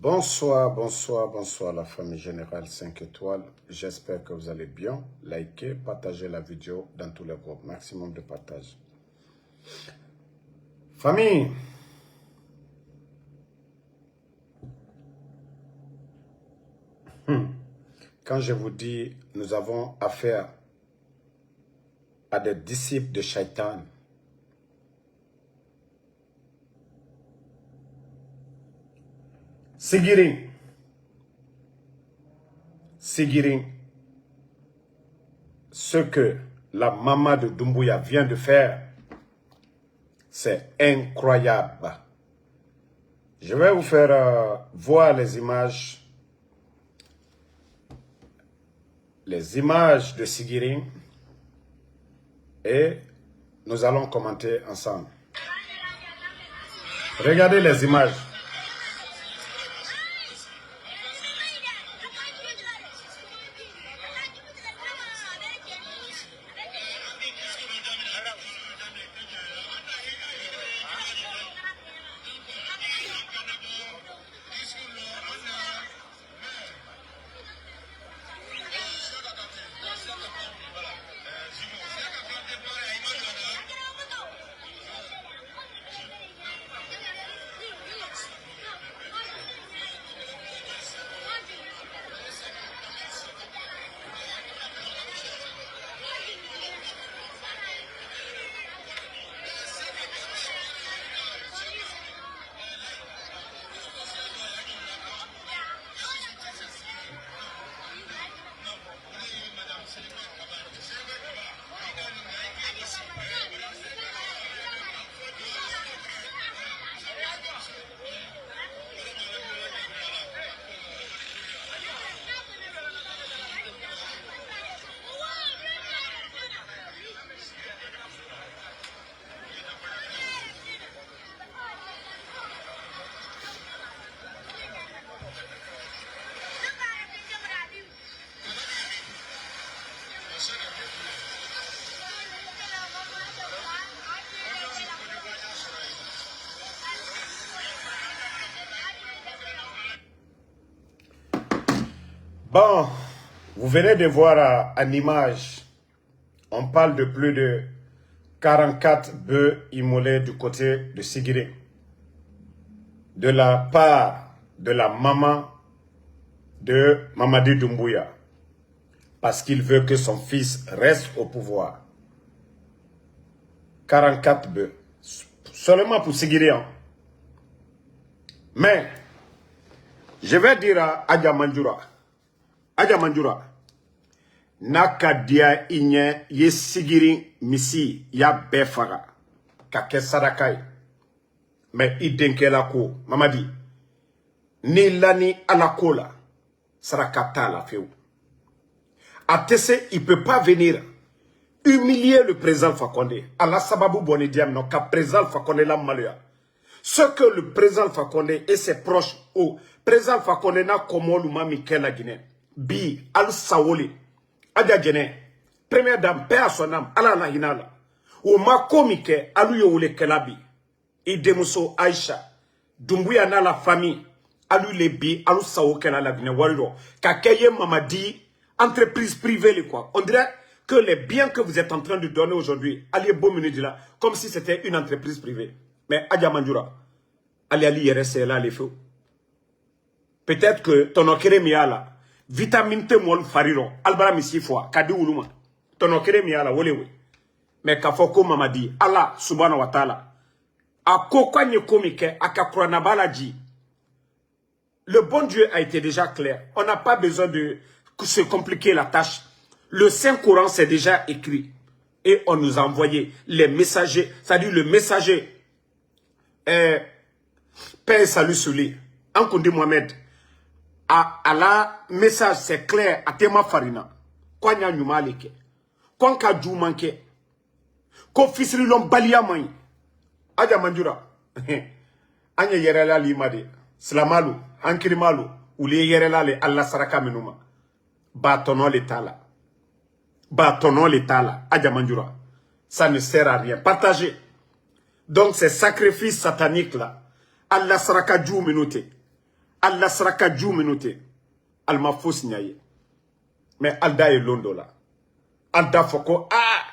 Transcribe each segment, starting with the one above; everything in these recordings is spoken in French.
Bonsoir, bonsoir, bonsoir la famille générale 5 étoiles. J'espère que vous allez bien. Likez, partagez la vidéo dans tous les groupes. Maximum de partage. Famille, quand je vous dis, nous avons affaire à des disciples de Shaitan. Sigiring, ce que la maman de Doumbouya vient de faire, c'est incroyable. Je vais vous faire voir les images de Sigiring et nous allons commenter ensemble. Regardez les images. Bon, vous venez de voir en image, on parle de plus de 44 bœufs immolés du côté de Sigiring, de la part de la maman de Mamadi Doumbouya, parce qu'il veut que son fils reste au pouvoir. 44 bœufs, seulement pour Sigiring. Mais, je vais dire à Adja Manjura, naka dia inye ye Sigiring misi ya befaga kake sadakai. Mais idenke ko Mamadi ni lani alakola sarakata la feu. Atese il peut pas venir humilier le président Fakonde. Allah sababu boni diam non ka président Fakonde la malua. Ce que le président Fakonde et ses proches au président Fakonde na komo luma Mikel la Guinée. Bi al sawoli Adja Djene première dame paix à son âme ala la hinala ou ma komike alu yo wole kelabi et demuso Aïcha Doumbouya na la famille alu le bi alu sawo kela la Guinée wariro ka keye Mamadi entreprise privée le quoi. On dirait que les biens que vous êtes en train de donner aujourd'hui allez beau minute là comme si c'était une entreprise privée. Mais Adja Manjura allez ali yere là les feux. Peut-être que ton okere miala vitamine te mol fariro albara misifwa kadi uluma tonokere mi ala wolewe mais kafoko Mamadi Allah subhanahu wa ta'ala akokwa nye komike akakurana balaji. Le bon Dieu a été déjà clair, on n'a pas besoin de se compliquer la tâche. Le Saint-Coran c'est déjà écrit et on nous a envoyé les messagers, c'est-à-dire le messager paix et salut sur lui Ankondi Mohamed. À la message c'est clair à tema farina kwa nya nyumaleke kwa ka jumanke ko fisri lom balia mai Adja Manjura anya yerela limade slamalu ankirimalu uli yerela le Allah saraka menuma batono letala Adja Manjura ça ne sert à rien. Partagez. Donc ces sacrifices sataniques là Allah saraka ju minute Allah saraka ju minute. Alma fos nyaye. Mais Alda est londo là. Alda foko. Ah!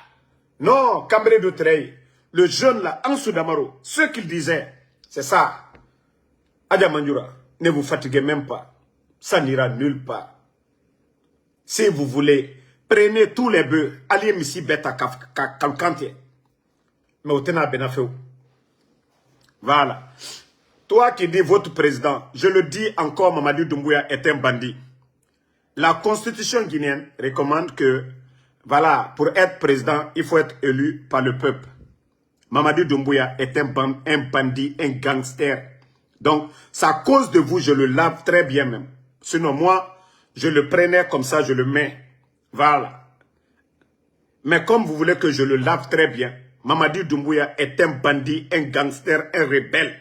Non, Cambré de Trey. Le jeune là, Ansou Damaro. Ce qu'il disait, c'est ça. Adja Manjura, ne vous fatiguez même pas. Ça n'ira nulle part. Si vous voulez, prenez tous les bœufs. Allez ici bête à Kalkanté. Mais au Tena Benafeo. Voilà. Toi qui dis votre président, je le dis encore, Mamadou Doumbouya est un bandit. La constitution guinéenne recommande que, voilà, pour être président, il faut être élu par le peuple. Mamadou Doumbouya est un bandit, un gangster. Donc, c'est à cause de vous, je le lave très bien même. Sinon, moi, je le prenais comme ça, je le mets. Voilà. Mais comme vous voulez que je le lave très bien, Mamadou Doumbouya est un bandit, un gangster, un rebelle.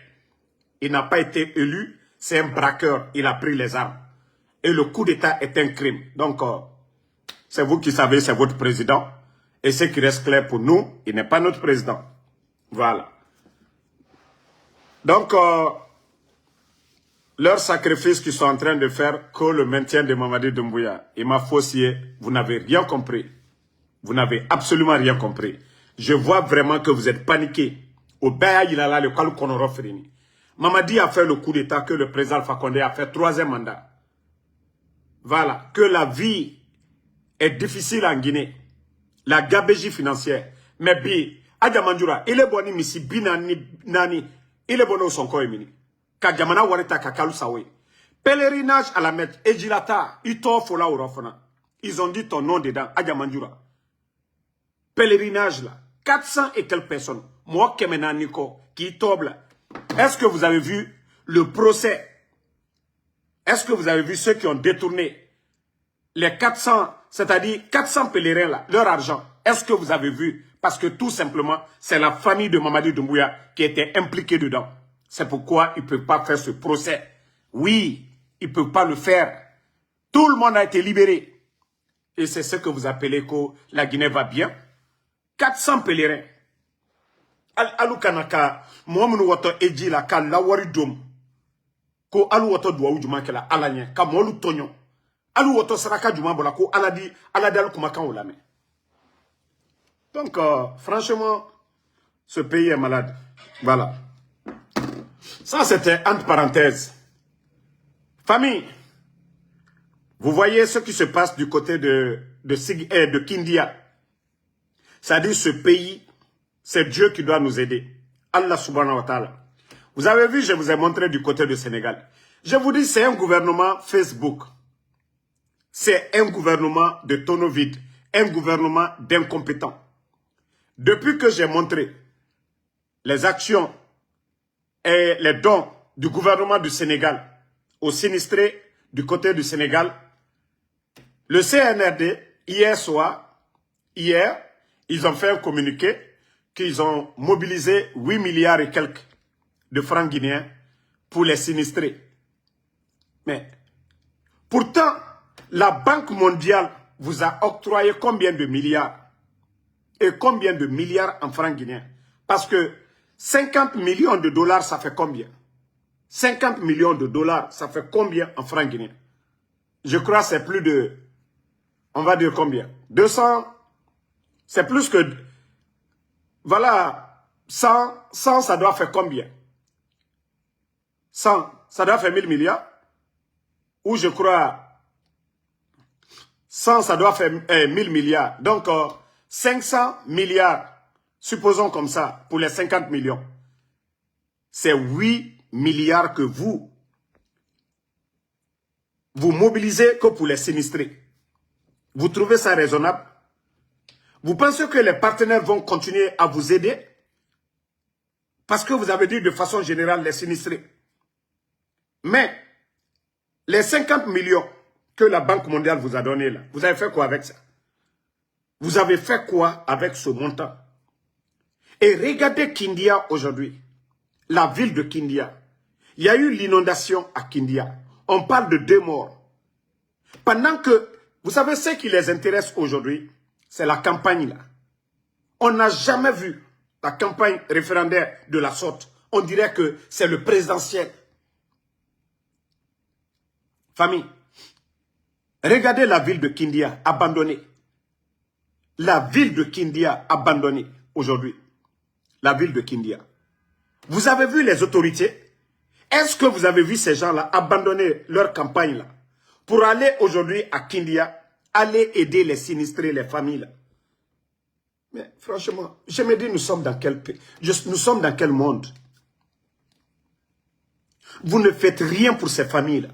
Il n'a pas été élu, c'est un braqueur, il a pris les armes. Et le coup d'État est un crime. Donc, c'est vous qui savez, c'est votre président. Et ce qui reste clair pour nous, il n'est pas notre président. Voilà. Donc, leur sacrifice qu'ils sont en train de faire que le maintien de Mamadou Doumbouya, il m'a faussé, vous n'avez rien compris. Vous n'avez absolument rien compris. Je vois vraiment que vous êtes paniqués. Au Baya Yilala, le Kalu Konoro Frini. Mamadi a fait le coup d'État que le président Alpha Condé a fait 3e mandat. Voilà. Que la vie est difficile en Guinée. La gabégie financière. Mais bi, Adja Manjura, il est bon ici, binani, il est bon au son koemini. Kadjamana wareta kakalu sawe. Pèlerinage à la Mecque, Ejilata, Ito Fola Urofana. Ils ont dit ton nom dedans, Adja Manjura. Pèlerinage là, 400 et quelques personnes. Moi, Kemena Niko, qui toble. Est-ce que vous avez vu le procès? Est-ce que vous avez vu ceux qui ont détourné les 400, c'est-à-dire 400 pèlerins là, leur argent? Est-ce que vous avez vu? Parce que tout simplement, c'est la famille de Mamadou Doumbouya qui était impliquée dedans. C'est pourquoi ils ne peuvent pas faire ce procès. Oui, ils ne peuvent pas le faire. Tout le monde a été libéré. Et c'est ce que vous appelez que la Guinée va bien. 400 pèlerins. Alu kanaka, Mohamed Wato Eji la ka lawari dom. Ko alu Wato doua ou juma kela alanye, ka molu tonyon. Alu Wato saraka juma bola ko aladi alu kumakan ou lame. Donc, franchement, ce pays est malade. Voilà. Ça, c'était entre parenthèses. Famille, vous voyez ce qui se passe du côté de Kindia. C'est-à-dire ce pays, c'est Dieu qui doit nous aider. Allah subhanahu wa ta'ala. Vous avez vu, je vous ai montré du côté du Sénégal. Je vous dis, c'est un gouvernement Facebook. C'est un gouvernement de tonneau vide. Un gouvernement d'incompétents. Depuis que j'ai montré les actions et les dons du gouvernement du Sénégal aux sinistrés du côté du Sénégal, le CNRD, hier, ils ont fait un communiqué qu'ils ont mobilisé 8 milliards et quelques de francs guinéens pour les sinistrés. Mais pourtant, la Banque mondiale vous a octroyé combien de milliards? Et combien de milliards en francs guinéens? Parce que 50 millions de dollars, ça fait combien? 50 millions de dollars, ça fait combien en francs guinéens? Je crois que c'est plus de... On va dire combien? 200... C'est plus que... Voilà, 100, ça doit faire combien? 100, ça doit faire 1000 milliards? Ou je crois... 100, ça doit faire 1000 milliards. Donc, 500 milliards, supposons comme ça, pour les 50 millions. C'est 8 milliards que vous mobilisez que pour les sinistrés. Vous trouvez ça raisonnable? Vous pensez que les partenaires vont continuer à vous aider? Parce que vous avez dit de façon générale les sinistrés. Mais, les 50 millions que la Banque mondiale vous a donné là, vous avez fait quoi avec ça? Vous avez fait quoi avec ce montant? Et regardez Kindia aujourd'hui. La ville de Kindia. Il y a eu l'inondation à Kindia. On parle de 2 morts. Pendant que, vous savez ce qui les intéresse aujourd'hui, c'est la campagne là. On n'a jamais vu la campagne référendaire de la sorte. On dirait que c'est le présidentiel. Famille, regardez la ville de Kindia, abandonnée. La ville de Kindia, abandonnée aujourd'hui. La ville de Kindia. Vous avez vu les autorités? Est-ce que vous avez vu ces gens-là abandonner leur campagne là pour aller aujourd'hui à Kindia, aller aider les sinistrés, les familles là? Mais franchement, je me dis, nous sommes dans quel pays? Nous sommes dans quel monde? Vous ne faites rien pour ces familles-là.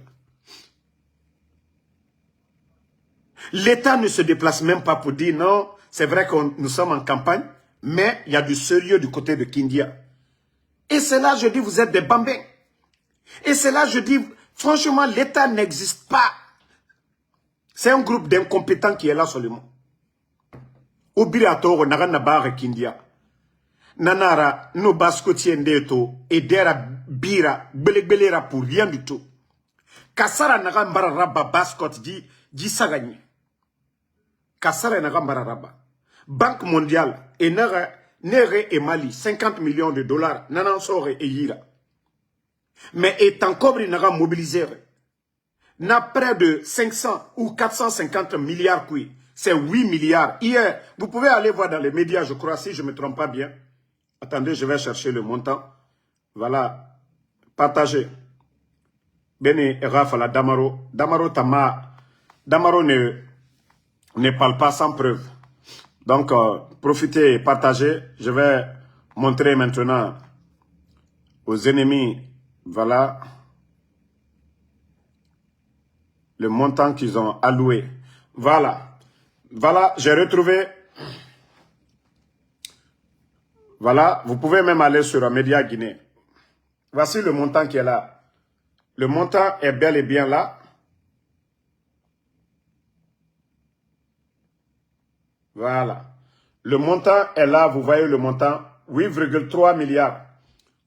L'État ne se déplace même pas pour dire non, c'est vrai que nous sommes en campagne, mais il y a du sérieux du côté de Kindia. Et c'est là, je dis, vous êtes des bambins. Et c'est là, je dis, franchement, l'État n'existe pas. C'est un groupe d'incompétents qui est là seulement. Obirato, naga nabare Kindia. Nanara, no baskoti ndeto, edera bira, belera pour rien du tout. Kasara naga mbararaba baskot di sagani. Kasara naga mbararaba. Banque mondiale, et Nere et Mali, 50 millions de dollars, nanan sore et yira. Mais étant cobri naga mobilisé, n'a près de 500 ou 450 milliards qui, c'est 8 milliards. Hier, vous pouvez aller voir dans les médias, je crois, si je ne me trompe pas bien. Attendez, je vais chercher le montant. Voilà. Partagez. Bene Rafala Damaro. Damaro ne parle pas sans preuve. Donc, profitez et partagez. Je vais montrer maintenant aux ennemis, voilà, le montant qu'ils ont alloué. Voilà. Voilà, j'ai retrouvé. Voilà, vous pouvez même aller sur un média guinéen. Voici le montant qui est là. Le montant est bel et bien là. Voilà. Le montant est là, vous voyez le montant, 8,3 milliards.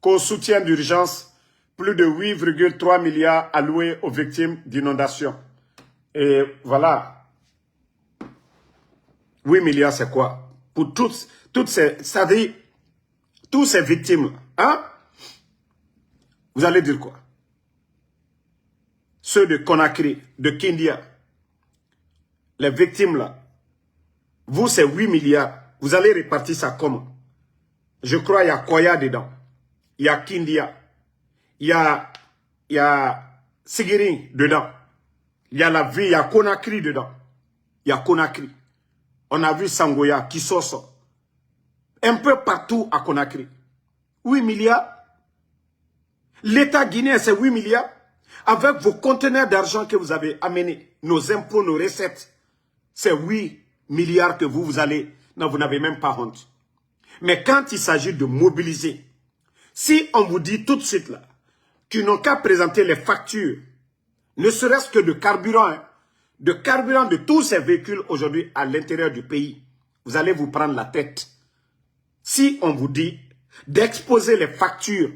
Qu'au soutien d'urgence, plus de 8,3 milliards alloués aux victimes d'inondations. Et voilà. 8 milliards, c'est quoi? Pour toutes ces, c'est-à-dire, tous ces victimes, hein? Vous allez dire quoi? Ceux de Conakry, de Kindia, les victimes là, vous c'est 8 milliards, vous allez répartir ça comment? Je crois il y a Koya dedans, il y a Kindia, il y a Sigiring dedans, il y a la ville, il y a Conakry dedans, il y a Conakry. On a vu Sangoya, Kisoso, un peu partout à Conakry. 8 milliards. L'État guinéen, c'est 8 milliards. Avec vos conteneurs d'argent que vous avez amenés, nos impôts, nos recettes, c'est 8 milliards que vous allez... Non, vous n'avez même pas honte. Mais quand il s'agit de mobiliser, si on vous dit tout de suite là, qu'ils n'ont qu'à présenter les factures, ne serait-ce que de carburant, hein, de tous ces véhicules aujourd'hui à l'intérieur du pays, vous allez vous prendre la tête. Si on vous dit d'exposer les factures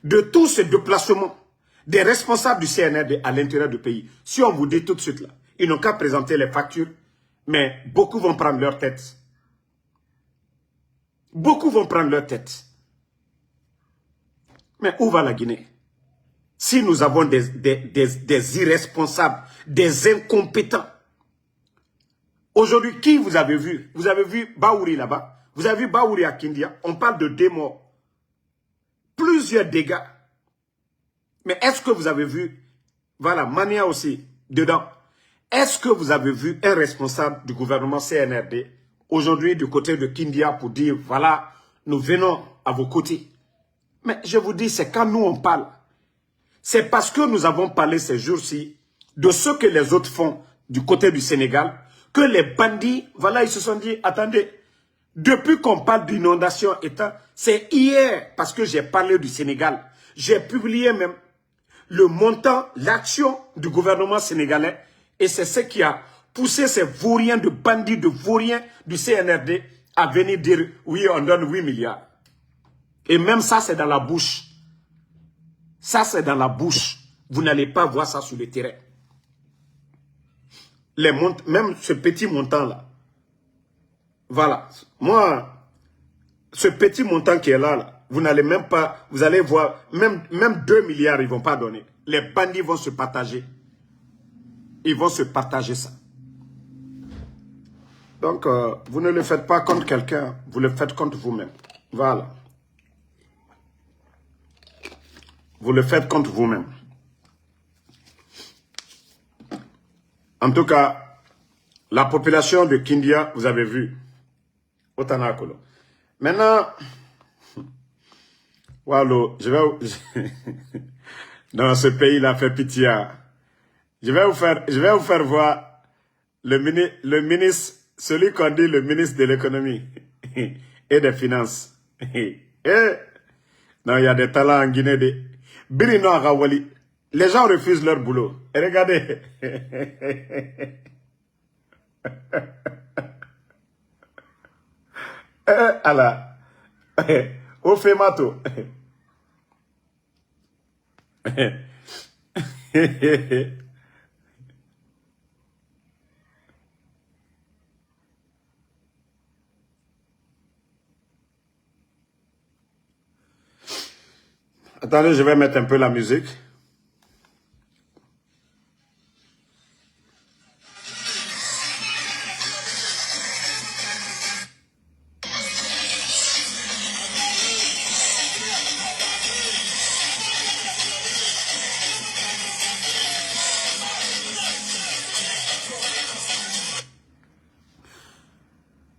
de tous ces déplacements des responsables du CNRD à l'intérieur du pays, si on vous dit tout de suite là, ils n'ont qu'à présenter les factures, mais beaucoup vont prendre leur tête. Beaucoup vont prendre leur tête. Mais où va la Guinée? Si nous avons des irresponsables, des incompétents. Aujourd'hui, qui vous avez vu? Vous avez vu Baouri là-bas? Vous avez vu Baouri à Kindia? On parle de 2 morts. Plusieurs dégâts. Mais est-ce que vous avez vu, voilà, Mania aussi, dedans. Est-ce que vous avez vu un responsable du gouvernement CNRD, aujourd'hui du côté de Kindia, pour dire, voilà, nous venons à vos côtés? Mais je vous dis, c'est quand nous on parle. C'est parce que nous avons parlé ces jours-ci de ce que les autres font du côté du Sénégal, que les bandits, voilà, ils se sont dit, attendez, depuis qu'on parle d'inondation, c'est hier, parce que j'ai parlé du Sénégal, j'ai publié même le montant, l'action du gouvernement sénégalais, et c'est ce qui a poussé ces vauriens de bandits, de vauriens du CNRD à venir dire, oui, on donne 8 milliards. Et même ça, c'est dans la bouche. Ça, c'est dans la bouche. Vous n'allez pas voir ça sur le terrain. Même ce petit montant-là. Voilà. Moi, ce petit montant qui est là, vous n'allez même pas, vous allez voir, même 2 milliards, ils ne vont pas donner. Les bandits vont se partager. ils vont se partager ça. Donc, vous ne le faites pas contre quelqu'un, vous le faites contre vous-même. Voilà. Vous le faites contre vous-même. En tout cas, la population de Kindia, vous avez vu, Otanakolo. Maintenant, Wallo, dans ce pays-là, fait pitié. Je vais vous faire voir le ministre, celui qu'on dit le ministre de l'économie et des finances. Non, il y a des talents en Guinée. Birino Agawali. Les gens refusent leur boulot. Et regardez. Allah. Au Femato. Attendez, je vais mettre un peu la musique.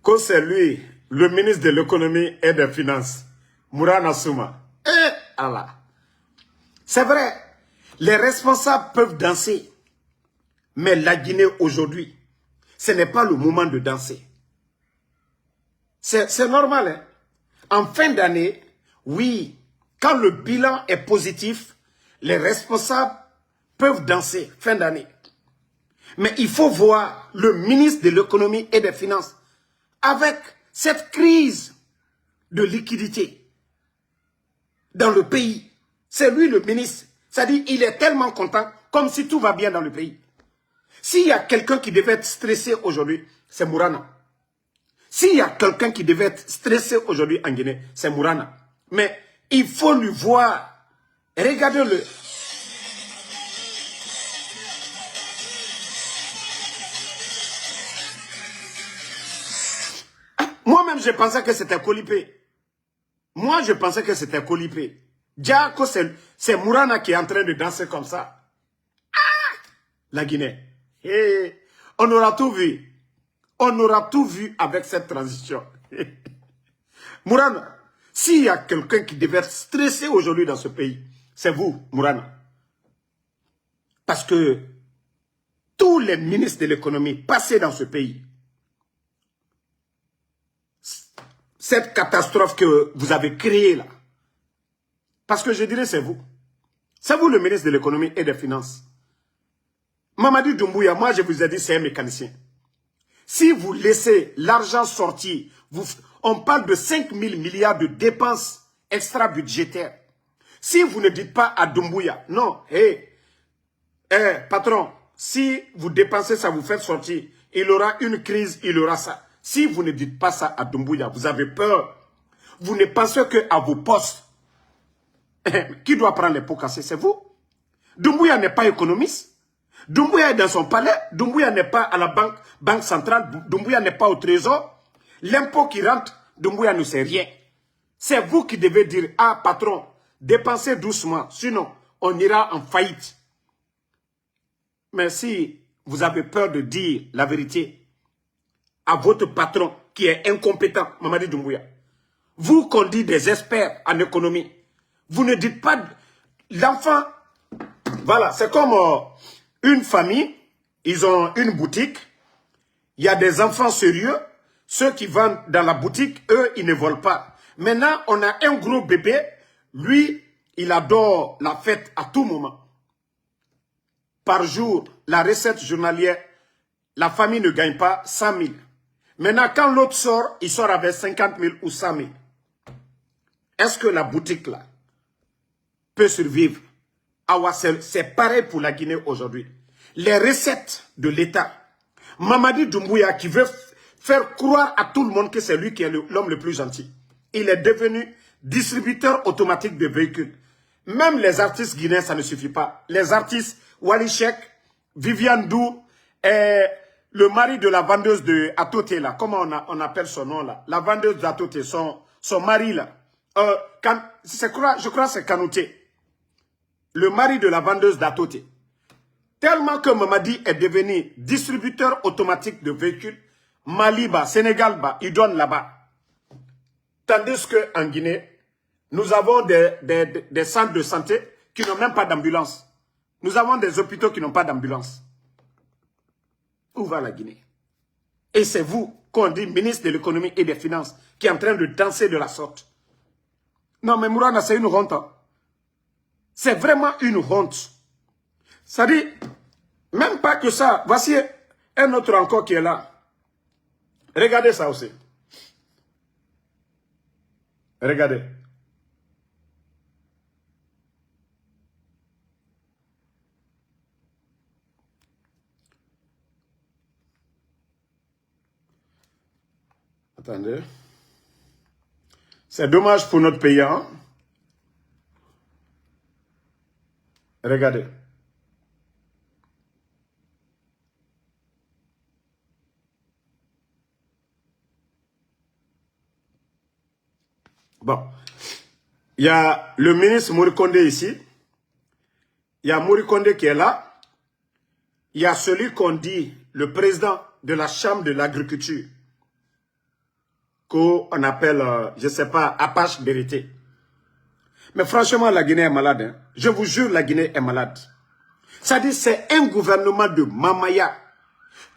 Que c'est lui, le ministre de l'économie et des finances, Mourana Souma. Allah. C'est vrai, les responsables peuvent danser, mais la Guinée aujourd'hui, ce n'est pas le moment de danser. C'est normal. Hein? En fin d'année, oui, quand le bilan est positif, les responsables peuvent danser fin d'année. Mais il faut voir le ministre de l'économie et des finances avec cette crise de liquidité dans le pays. C'est lui le ministre. C'est-à-dire il est tellement content comme si tout va bien dans le pays. S'il y a quelqu'un qui devait être stressé aujourd'hui, c'est Mourana. S'il y a quelqu'un qui devait être stressé aujourd'hui en Guinée, c'est Mourana. Mais il faut lui voir. Regardez-le. Moi-même, je pensais que c'était Kolipé. Moi, je pensais que c'était Kolipé. Diako, c'est Mourana qui est en train de danser comme ça. Ah! La Guinée. Hey, on aura tout vu. On aura tout vu avec cette transition. Mourana, s'il y a quelqu'un qui devait être stressé aujourd'hui dans ce pays, c'est vous, Mourana. Parce que tous les ministres de l'économie passés dans ce pays, cette catastrophe que vous avez créée là, parce que je dirais c'est vous. C'est vous le ministre de l'économie et des finances. Mamadi Doumbouya, moi je vous ai dit c'est un mécanicien. Si vous laissez l'argent sortir, on parle de 5 000 milliards de dépenses extra-budgétaires. Si vous ne dites pas à Doumbouya, non, patron, si vous dépensez ça, vous faites sortir, il aura une crise, il aura ça. Si vous ne dites pas ça à Doumbouya, vous avez peur. Vous ne pensez qu'à vos postes. Qui doit prendre les pots cassés? C'est vous. Doumbouya n'est pas économiste. Doumbouya est dans son palais. Doumbouya n'est pas à la banque centrale. Doumbouya n'est pas au trésor. L'impôt qui rentre, Doumbouya ne sait rien. C'est vous qui devez dire, ah patron, dépensez doucement. Sinon, on ira en faillite. Mais si vous avez peur de dire la vérité à votre patron qui est incompétent, Mamadi Doumbouya, vous qu'on dit des experts en économie, vous ne dites pas l'enfant. Voilà, c'est comme une famille, ils ont une boutique, il y a des enfants sérieux, ceux qui vendent dans la boutique, eux, ils ne volent pas. Maintenant, on a un gros bébé, lui, il adore la fête à tout moment. Par jour, la recette journalière, la famille ne gagne pas 100 000. Maintenant, quand l'autre sort, il sort avec 50 000 ou 100 000. Est-ce que la boutique là peut survivre? C'est pareil pour la Guinée aujourd'hui. Les recettes de l'État, Mamadi Doumbouya qui veut faire croire à tout le monde que c'est lui qui est l'homme le plus gentil. Il est devenu distributeur automatique de véhicules. Même les artistes guinéens, ça ne suffit pas. Les artistes, Wally Sheikh, Viviane Dou est le mari de la vendeuse de Atote là. Comment on appelle son nom là? La vendeuse d'Atote, son mari là. Je crois que c'est Kanouté. Le mari de la vendeuse d'Atote. Tellement que Mamadi est devenu distributeur automatique de véhicules, Mali, Sénégal, il donne là-bas. Tandis qu'en Guinée, nous avons des centres de santé qui n'ont même pas d'ambulance. Nous avons des hôpitaux qui n'ont pas d'ambulance. Où va la Guinée? Et c'est vous, qu'on dit ministre de l'économie et des finances, qui est en train de danser de la sorte. Non, mais Mourana, c'est une honte. Hein. C'est vraiment une honte. Ça dit, même pas que ça. Voici un autre encore qui est là. Regardez ça aussi. Regardez. Attendez. C'est dommage pour notre pays. Hein? Regardez. Bon. Il y a le ministre Morikonde ici. Il y a Morikonde qui est là. Il y a celui qu'on dit le président de la Chambre de l'agriculture. Qu'on appelle, je ne sais pas, Apache Vérité. Mais franchement, la Guinée est malade. Hein. Je vous jure, la Guinée est malade. Ça dit, c'est un gouvernement de Mamaya.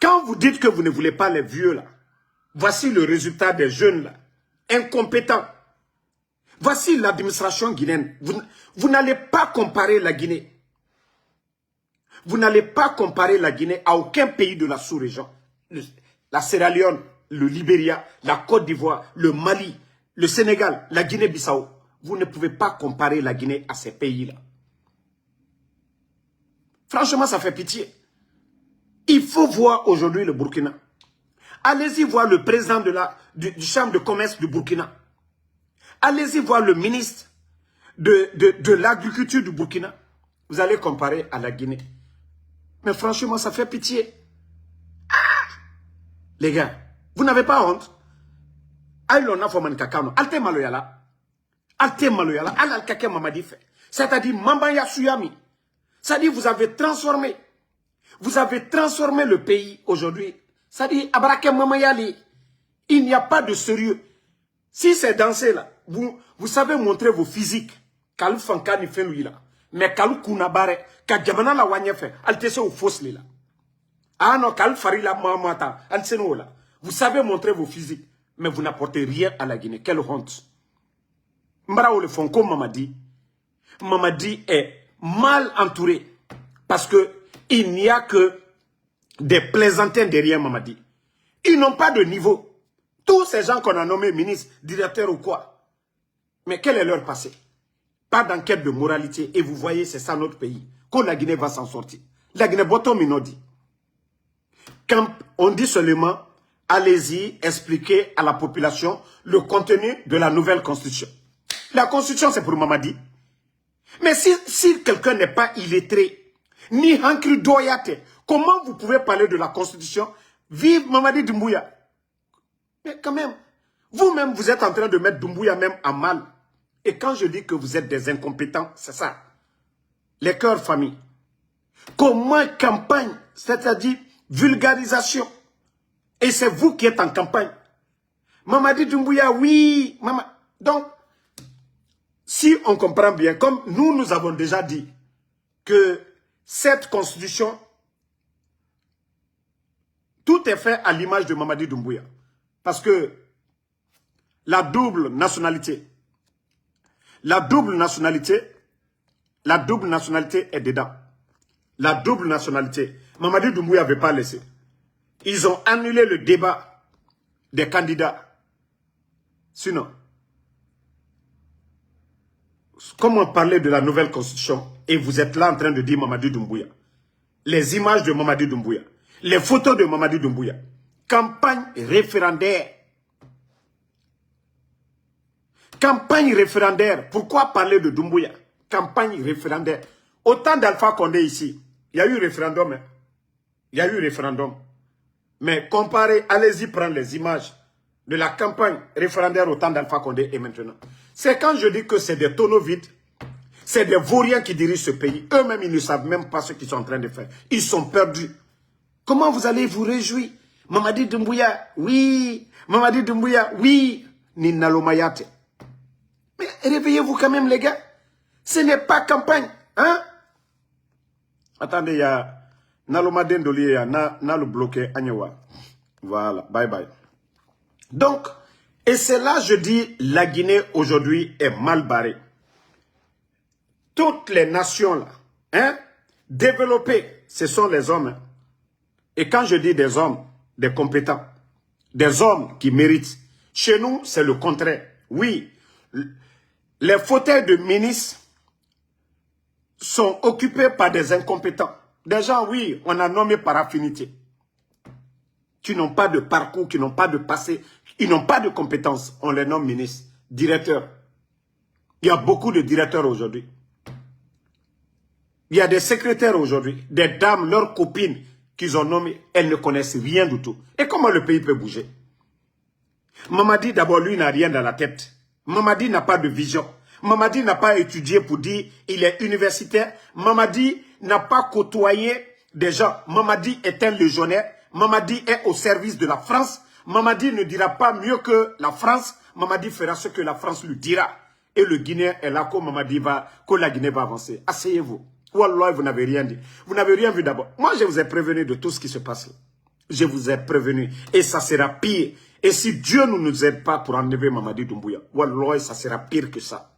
Quand vous dites que vous ne voulez pas les vieux là, voici le résultat des jeunes là, incompétents. Voici l'administration guinéenne. Vous n'allez pas comparer la Guinée. Vous n'allez pas comparer la Guinée à aucun pays de la sous-région. La Sierra Leone, le Libéria, la Côte d'Ivoire, le Mali, le Sénégal, la Guinée-Bissau. Vous ne pouvez pas comparer la Guinée à ces pays-là. Franchement, ça fait pitié. Il faut voir aujourd'hui le Burkina. Allez-y voir le président du chambre de commerce du Burkina. Allez-y voir le ministre de l'agriculture du Burkina. Vous allez comparer à la Guinée. Mais franchement, ça fait pitié. Ah! Les gars, vous n'avez pas honte? C'est-à-dire, Mambaya Suyami. C'est-à-dire, vous avez transformé le pays aujourd'hui. C'est-à-dire, Abrake Mamayali, il n'y a pas de sérieux. Si c'est dansé là, vous savez montrer vos physiques. Kalou Fankani fait lui là. Mais Kalou Kounabare, Kadjabana la wanye fait, altesse au fausse là. Ah non, Kalou Farila Mahamata, alteseno là. Vous savez montrer vos physiques, mais vous n'apportez rien à la Guinée. Quelle honte. Mbrao le Fonko Mamadi. Mamadi est mal entouré. Parce que il n'y a que des plaisantins derrière Mamadi. Ils n'ont pas de niveau. Tous ces gens qu'on a nommés ministres, directeurs ou quoi. Mais quel est leur passé? Pas d'enquête de moralité. Et vous voyez, c'est ça notre pays. Quand la Guinée va s'en sortir. La Guinée, bottom inodi. Quand on dit seulement, allez-y expliquer à la population le contenu de la nouvelle constitution. La constitution, c'est pour Mamadi. Mais si quelqu'un n'est pas illettré, ni Hankri Doyate, comment vous pouvez parler de la constitution? Vive Mamadi Doumbouya. Mais quand même, vous-même, vous êtes en train de mettre Doumbouya même en mal. Et quand je dis que vous êtes des incompétents, c'est ça. Les cœurs famille. Comment campagne, c'est-à-dire vulgarisation. Et c'est vous qui êtes en campagne. Mamadi Doumbouya, oui. Donc, si on comprend bien, comme nous avons déjà dit, que cette constitution, tout est fait à l'image de Mamadi Doumbouya. Parce que la double nationalité est dedans. La double nationalité. Mamadi Doumbouya n'avait pas laissé. Ils ont annulé le débat des candidats. Sinon, comment parler de la nouvelle constitution et vous êtes là en train de dire Mamadi Doumbouya? Les images de Mamadi Doumbouya, les photos de Mamadi Doumbouya, campagne référendaire. Campagne référendaire. Pourquoi parler de Doumbouya? Campagne référendaire. Autant d'Alpha Condé ici, il y a eu référendum. Hein? Il y a eu référendum. Mais comparez, allez-y prendre les images de la campagne référendaire au temps d'Alpha Condé et maintenant. C'est quand je dis que c'est des tonneaux vides, c'est des vauriens qui dirigent ce pays. Eux-mêmes, ils ne savent même pas ce qu'ils sont en train de faire. Ils sont perdus. Comment vous allez vous réjouir? Mamadi Doumbouya, oui. Mamadi Doumbouya, oui. Ninalo Mayate. Mais réveillez-vous quand même, les gars. Ce n'est pas campagne. Hein? Attendez, il y a Nalomaden Doli, le bloqué Agnewa. Voilà, bye bye. Donc, et c'est là, je dis, la Guinée aujourd'hui est mal barrée. Toutes les nations là, hein, développées, ce sont les hommes. Hein. Et quand je dis des hommes, des compétents, des hommes qui méritent, chez nous, c'est le contraire. Oui, les fauteuils de ministres sont occupés par des incompétents. Des gens, oui, on a nommé par affinité, qui n'ont pas de parcours, qui n'ont pas de passé, ils n'ont pas de compétences. On les nomme ministres, directeurs. Il y a beaucoup de directeurs aujourd'hui. Il y a des secrétaires aujourd'hui, des dames, leurs copines qu'ils ont nommées, elles ne connaissent rien du tout. Et comment le pays peut bouger? Mamadi, d'abord, lui, n'a rien dans la tête. Mamadi n'a pas de vision. Mamadi n'a pas étudié pour dire il est universitaire. Mamadi n'a pas côtoyé des gens. Mamadi est un légionnaire. Mamadi est au service de la France. Mamadi ne dira pas mieux que la France. Mamadi fera ce que la France lui dira. Et le Guinéen est là que la Guinée va avancer. Asseyez-vous. Wallah, vous n'avez rien dit. Vous n'avez rien vu d'abord. Moi, je vous ai prévenu de tout ce qui se passe là. Je vous ai prévenu. Et ça sera pire. Et si Dieu ne nous aide pas pour enlever Mamadi Doumbouya, wallah, ça sera pire que ça.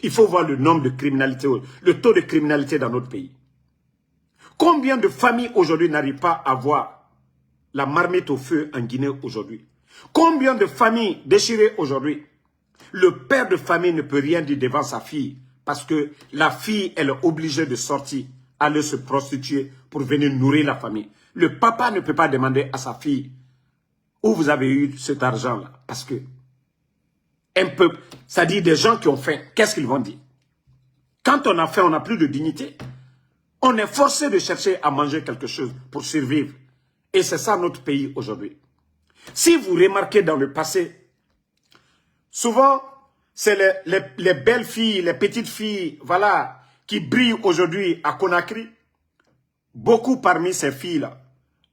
Il faut voir le nombre de criminalité, le taux de criminalité dans notre pays. Combien de familles aujourd'hui n'arrivent pas à voir la marmite au feu en Guinée aujourd'hui? Combien de familles déchirées aujourd'hui? Le père de famille ne peut rien dire devant sa fille parce que la fille, elle est obligée de sortir, aller se prostituer pour venir nourrir la famille. Le papa ne peut pas demander à sa fille où vous avez eu cet argent-là parce que un peuple, ça dit des gens qui ont faim, qu'est-ce qu'ils vont dire? Quand on a faim, on n'a plus de dignité. On est forcé de chercher à manger quelque chose pour survivre. Et c'est ça notre pays aujourd'hui. Si vous remarquez dans le passé, souvent, c'est les belles filles, les petites filles, voilà, qui brillent aujourd'hui à Conakry. Beaucoup parmi ces filles-là,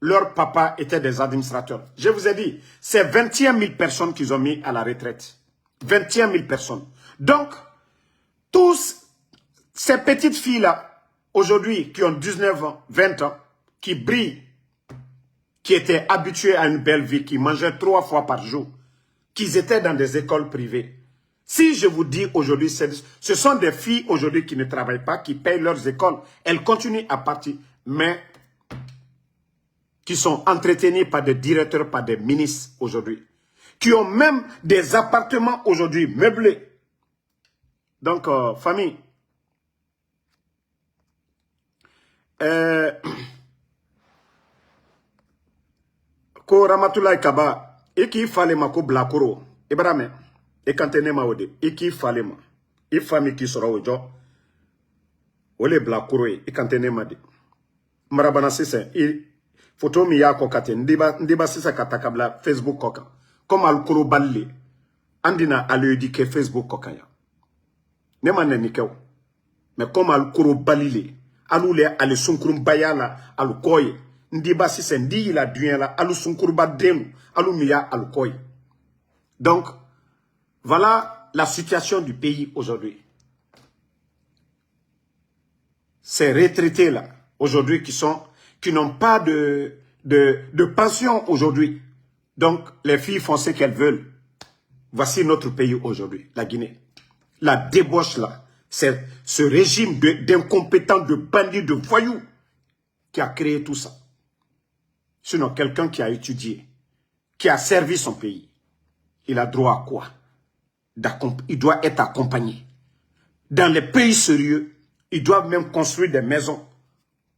leurs papas étaient des administrateurs. Je vous ai dit, c'est 21 000 personnes qu'ils ont mis à la retraite. 21 000 personnes. Donc, tous ces petites filles-là, aujourd'hui, qui ont 19 ans, 20 ans, qui brillent, qui étaient habituées à une belle vie, qui mangeaient 3 fois par jour, qui étaient dans des écoles privées. Si je vous dis aujourd'hui, ce sont des filles aujourd'hui qui ne travaillent pas, qui payent leurs écoles. Elles continuent à partir, mais qui sont entretenues par des directeurs, par des ministres aujourd'hui, qui ont même des appartements aujourd'hui meublés. Donc, famille, ko Ramatoulaye Kaba, et qui fallait ma ko blakoro, Ibrahim, et quand on est maudit, et qui fallait ma, et famille qui sera au job, ou les blakoro, et quand on est maudit. Marabana c'est et photo mi ya ko kate, ndiba sisa katakabla Facebook koka. Comme al kuro balle, andina al éduquer Facebook koka ya. Ne man ne kew. Mais comme al kuro balile, alule ale sunkurum bayala al koye. Ndiba sisa ndi la duyen la alu sunkurba denu, alu miya al koye. Donc, voilà la situation du pays aujourd'hui. Ces retraités là, aujourd'hui qui n'ont pas de pension aujourd'hui. Donc, les filles font ce qu'elles veulent. Voici notre pays aujourd'hui, la Guinée. La débauche là, c'est ce régime d'incompétents, de bandits, de voyous qui a créé tout ça. Sinon, quelqu'un qui a étudié, qui a servi son pays, il a droit à quoi? Il doit être accompagné. Dans les pays sérieux, ils doivent même construire des maisons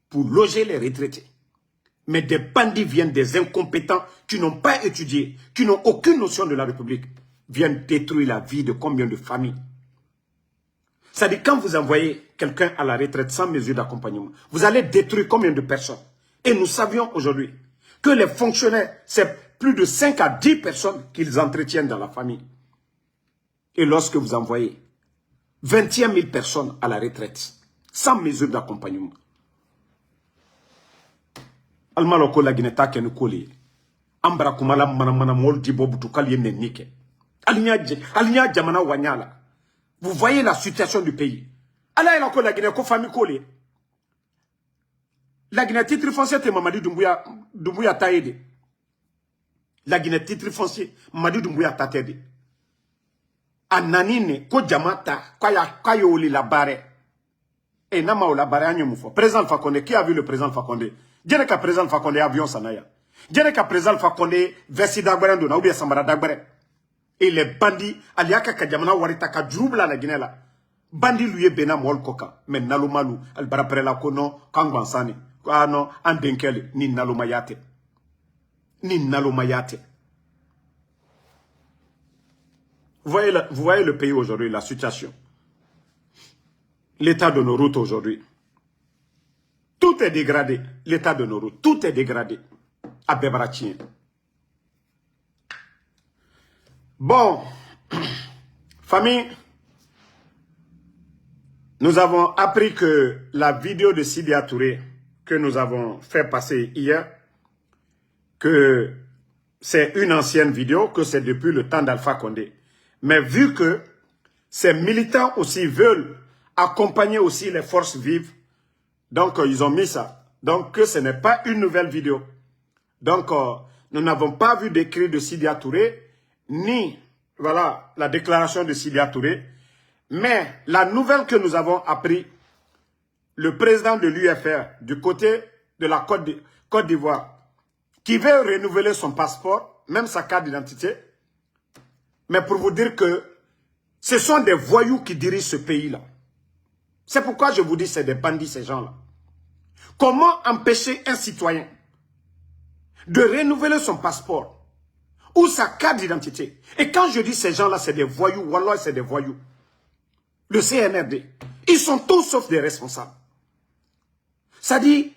pour loger les retraités. Mais des bandits viennent, des incompétents qui n'ont pas étudié, qui n'ont aucune notion de la République, viennent détruire la vie de combien de familles. C'est-à-dire quand vous envoyez quelqu'un à la retraite sans mesure d'accompagnement, vous allez détruire combien de personnes? Et nous savions aujourd'hui que les fonctionnaires, c'est plus de 5 à 10 personnes qu'ils entretiennent dans la famille. Et lorsque vous envoyez 21 000 personnes à la retraite, sans mesure d'accompagnement, Almaloko la Guineta ke nukoli, Ambra kumala manamana moldi bobutu kalye nenike. Alinya jamana wanyala. Vous voyez la situation du pays. Allah la la Guinée ko famille koli. La Guinée titre foncier te Mamadi Doumbouya taede. La Guinée titre foncier Mamadi Doumbouya tatede. Ananine ko jamata kaya oli la bare. Et nama o la bare anyomufo. Président Fakonde, qui a vu le président Fakonde? Djene ka président Fakonde avion sanaya. Djene ka président Fakonde versi dagbere ndona ou bien sambara dagbere. Et les bandits, aliaka kajamana warita ka jurubla na Guinée la. Bandit lui est bena mol koka. Mais nalomalu, albarapere la kono, kangwansani. Ah non, andenkele, ni nalomayate. Ni nalomayate. Vous voyez le pays aujourd'hui, la situation. L'état de nos routes aujourd'hui. Tout est dégradé. L'état de nos routes, tout est dégradé. À Bebaratien. Bon, famille, nous avons appris que la vidéo de Sidya Touré que nous avons fait passer hier, que c'est une ancienne vidéo, que c'est depuis le temps d'Alpha Condé. Mais vu que ces militants aussi veulent accompagner aussi les forces vives, donc ils ont mis ça. Donc que ce n'est pas une nouvelle vidéo. Donc nous n'avons pas vu d'écrit de Sidya Touré, ni voilà la déclaration de Sidya Touré. Mais la nouvelle que nous avons appris, le président de l'UFR du côté de la Côte d'Ivoire, qui veut renouveler son passeport, même sa carte d'identité, mais pour vous dire que ce sont des voyous qui dirigent ce pays-là. C'est pourquoi je vous dis c'est des bandits ces gens-là. Comment empêcher un citoyen de renouveler son passeport ou sa carte d'identité? Et quand je dis ces gens-là, c'est des voyous, wallah, c'est des voyous. Le CNRD, ils sont tous sauf des responsables. Ça dit,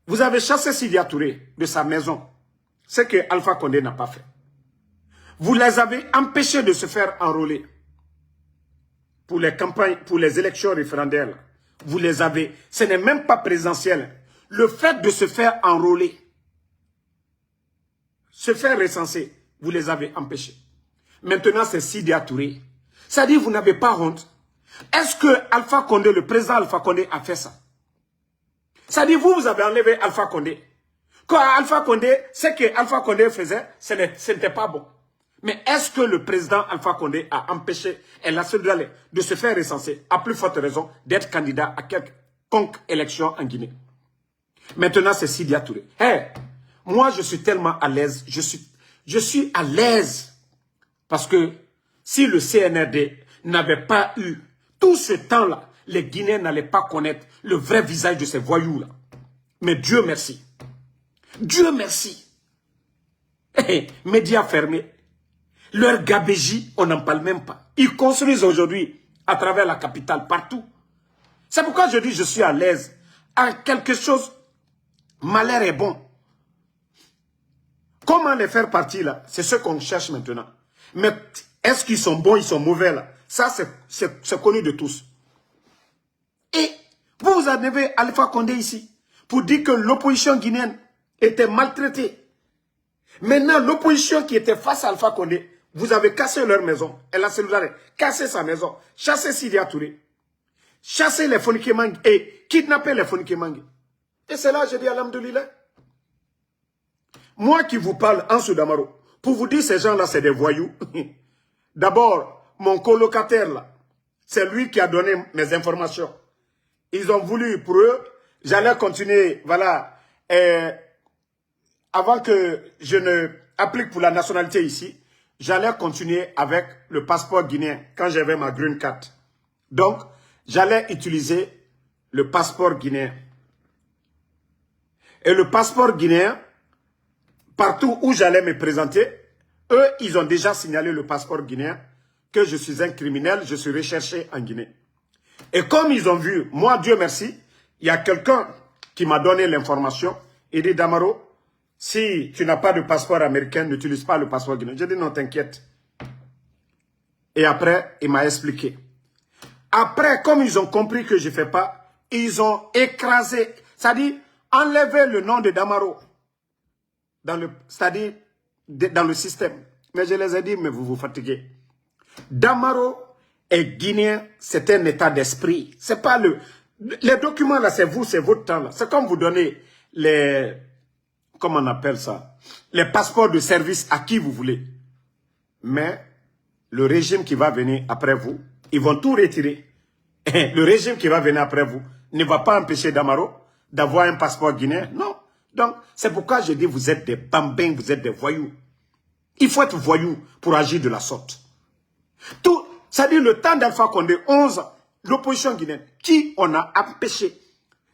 vous avez chassé Sidya Touré de sa maison, ce que Alpha Condé n'a pas fait. Vous les avez empêchés de se faire enrôler pour les campagnes, pour les élections référendaires. Vous les avez, ce n'est même pas présidentiel. Le fait de se faire enrôler, se faire recenser, vous les avez empêchés. Maintenant, c'est Sidya Touré. Ça dit, vous n'avez pas honte. Est-ce que Alpha Condé, le président Alpha Condé, a fait ça? Ça dit, vous avez enlevé Alpha Condé. Quand Alpha Condé, ce que Alpha Condé faisait, ce n'était pas bon. Mais est-ce que le président Alpha Condé a empêché El Assoudale de se faire recenser, à plus forte raison, d'être candidat à quelconque élection en Guinée? Maintenant, c'est Sidya Touré. Hey, moi, je suis tellement à l'aise. Je suis à l'aise. Parce que si le CNRD n'avait pas eu tout ce temps-là, les Guinéens n'allaient pas connaître le vrai visage de ces voyous-là. Mais Dieu merci. Dieu merci. Hey, médias fermés. Leur gabégie, on n'en parle même pas. Ils construisent aujourd'hui à travers la capitale, partout. C'est pourquoi je dis je suis à l'aise. À quelque chose, malheur est bon. Comment les faire partir là? C'est ce qu'on cherche maintenant. Mais est-ce qu'ils sont bons, ils sont mauvais là? Ça, c'est connu de tous. Et vous avez Alpha Condé ici pour dire que l'opposition guinéenne était maltraitée. Maintenant, l'opposition qui était face à Alpha Condé, vous avez cassé leur maison. Elle a cassé sa maison, chassé Sidya Touré, chassé les Fonike Mangue et kidnappé les Fonike Mangue. Et c'est là que je dis alhamdoulilah. Moi qui vous parle en Soudamaro, pour vous dire ces gens-là, c'est des voyous. D'abord, mon colocataire là, c'est lui qui a donné mes informations. Ils ont voulu pour eux, j'allais continuer, voilà, avant que je ne applique pour la nationalité ici, j'allais continuer avec le passeport guinéen quand j'avais ma green card. Donc, j'allais utiliser le passeport guinéen. Et le passeport guinéen, partout où j'allais me présenter, eux, ils ont déjà signalé le passeport guinéen que je suis un criminel, je suis recherché en Guinée. Et comme ils ont vu, moi, Dieu merci, il y a quelqu'un qui m'a donné l'information Il dit, Damaro, si tu n'as pas de passeport américain, n'utilise pas le passeport guinéen. J'ai dit, non, t'inquiète. Et après, il m'a expliqué. Après, comme ils ont compris que je ne fais pas, ils ont écrasé, c'est-à-dire enlevé le nom de Damaro, c'est-à-dire dans le système. Mais je les ai dit, mais vous vous fatiguez. Damaro est guinéen, c'est un état d'esprit. C'est pas les documents là, c'est vous, c'est votre temps là. C'est comme vous donnez les, comment on appelle ça, les passeports de service à qui vous voulez. Mais le régime qui va venir après vous, ils vont tout retirer. Et le régime qui va venir après vous ne va pas empêcher Damaro d'avoir un passeport guinéen. Non. Donc, c'est pourquoi je dis, vous êtes des bambins, vous êtes des voyous. Il faut être voyou pour agir de la sorte. Tout, c'est-à-dire le temps d'Alpha Condé, 11 ans, l'opposition guinéenne, qui on a empêché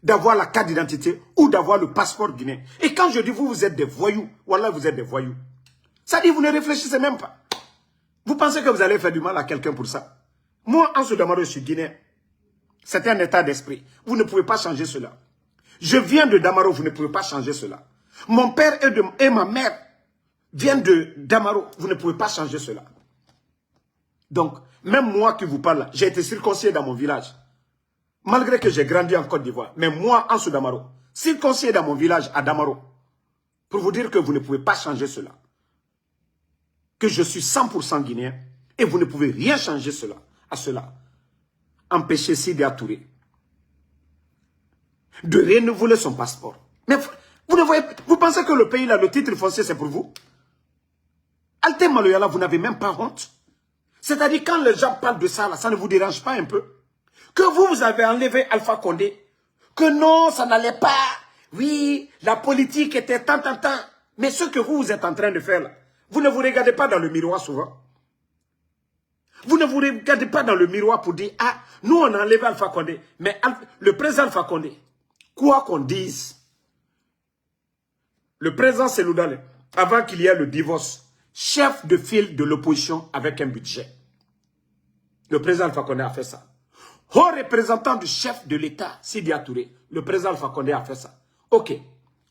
d'avoir la carte d'identité ou d'avoir le passeport guinéen. Et quand je dis vous, vous êtes des voyous, voilà, vous êtes des voyous. C'est-à-dire vous ne réfléchissez même pas. Vous pensez que vous allez faire du mal à quelqu'un pour ça? Moi, en Damaro, je suis guinéen. C'est un état d'esprit. Vous ne pouvez pas changer cela. Je viens de Damaro, vous ne pouvez pas changer cela. Mon père et ma mère viennent de Damaro, vous ne pouvez pas changer cela. Donc, même moi qui vous parle, j'ai été circoncis dans mon village. Malgré que j'ai grandi en Côte d'Ivoire. Mais moi, en Damaro, circoncis dans mon village à Damaro. Pour vous dire que vous ne pouvez pas changer cela. Que je suis 100% guinéen. Et vous ne pouvez rien changer à cela. Empêcher Sidi Touré de renouveler son passeport. Mais vous pensez que le pays là, le titre foncier, c'est pour vous? Alte Maloyala, vous n'avez même pas honte. C'est-à-dire, quand les gens parlent de ça, là, ça ne vous dérange pas un peu? Que vous avez enlevé Alpha Condé. Que non, ça n'allait pas. Oui, la politique était tant. Mais ce que vous êtes en train de faire là, vous ne vous regardez pas dans le miroir souvent. Vous ne vous regardez pas dans le miroir pour dire, ah, nous on a enlevé Alpha Condé. Mais le président Alpha Condé, quoi qu'on dise, le président Seloudale, avant qu'il y ait le divorce, chef de file de l'opposition avec un budget. Le président Alpha Condé a fait ça. Haut représentant du chef de l'État, Sidi Touré, le président Alpha Condé a fait ça. Ok.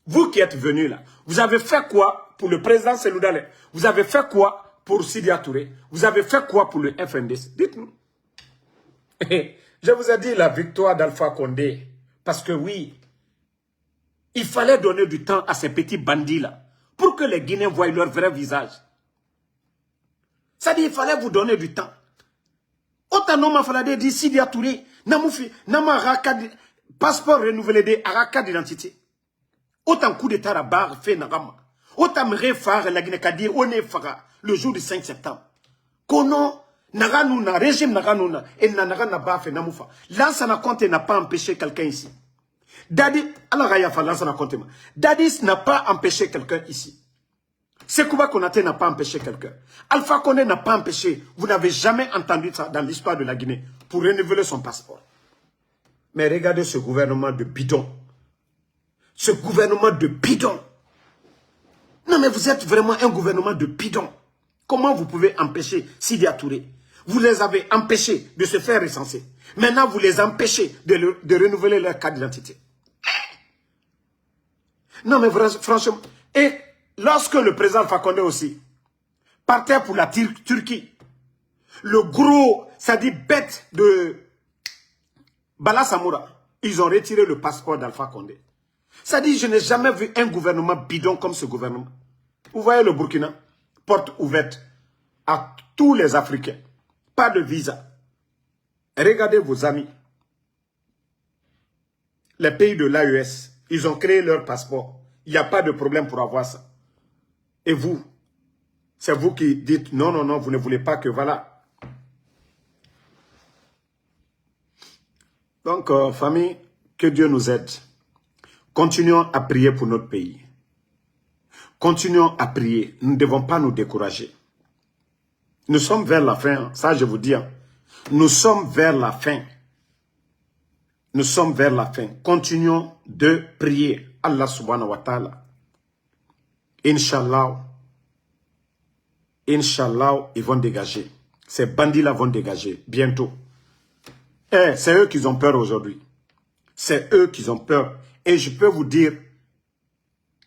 Vous qui êtes venus là, vous avez fait quoi pour le président Seloudale? Vous avez fait quoi pour Sidi Touré? Vous avez fait quoi pour le FNDS? Dites-nous. Je vous ai dit la victoire d'Alpha Condé. Parce que oui, il fallait donner du temps à ces petits bandits-là pour que les Guinéens voient leur vrai visage. Ça dit, il fallait vous donner du temps. Autant non, il dit Sidi Touré, nama passeport renouvelé de araka d'identité. Autant coup d'état à barre fait nagama. Autant me réfare la Guinée Kadi, on est fara le jour du 5 septembre. Kono, naganuna, régime naganuna, et nagana ba fait namoufa. Lansana Conté n'a pas empêché quelqu'un ici. Dadis, alors Rayafa, Lansana Conté. Dadis n'a pas empêché quelqu'un ici. Sekouba Konaté n'a pas empêché quelqu'un. Alpha Condé n'a pas empêché. Vous n'avez jamais entendu ça dans l'histoire de la Guinée pour renouveler son passeport. Mais regardez ce gouvernement de bidon. Ce gouvernement de bidon. Non mais vous êtes vraiment un gouvernement de bidon. Comment vous pouvez empêcher Sidi Touré? Vous les avez empêchés de se faire recenser. Maintenant vous les empêchez de renouveler leur carte d'identité. Non mais franchement. Et lorsque le président Alpha Condé aussi partait pour la Turquie, le gros, ça dit bête de Bala Samoura, ils ont retiré le passeport d'Alpha Condé. Ça dit, je n'ai jamais vu un gouvernement bidon comme ce gouvernement. Vous voyez le Burkina, porte ouverte à tous les Africains. Pas de visa. Regardez vos amis. Les pays de l'AES, ils ont créé leur passeport. Il n'y a pas de problème pour avoir ça. Et vous, c'est vous qui dites non, non, non, vous ne voulez pas que voilà. Donc, famille, que Dieu nous aide. Continuons à prier pour notre pays. Continuons à prier. Nous ne devons pas nous décourager. Nous sommes vers la fin, ça je vous dis. Nous sommes vers la fin. Nous sommes vers la fin. Continuons de prier. Allah subhanahu wa ta'ala. Inch'Allah. Inch'Allah, ils vont dégager. Ces bandits-là vont dégager bientôt. Eh, c'est eux qui ont peur aujourd'hui. C'est eux qui ont peur. Et je peux vous dire,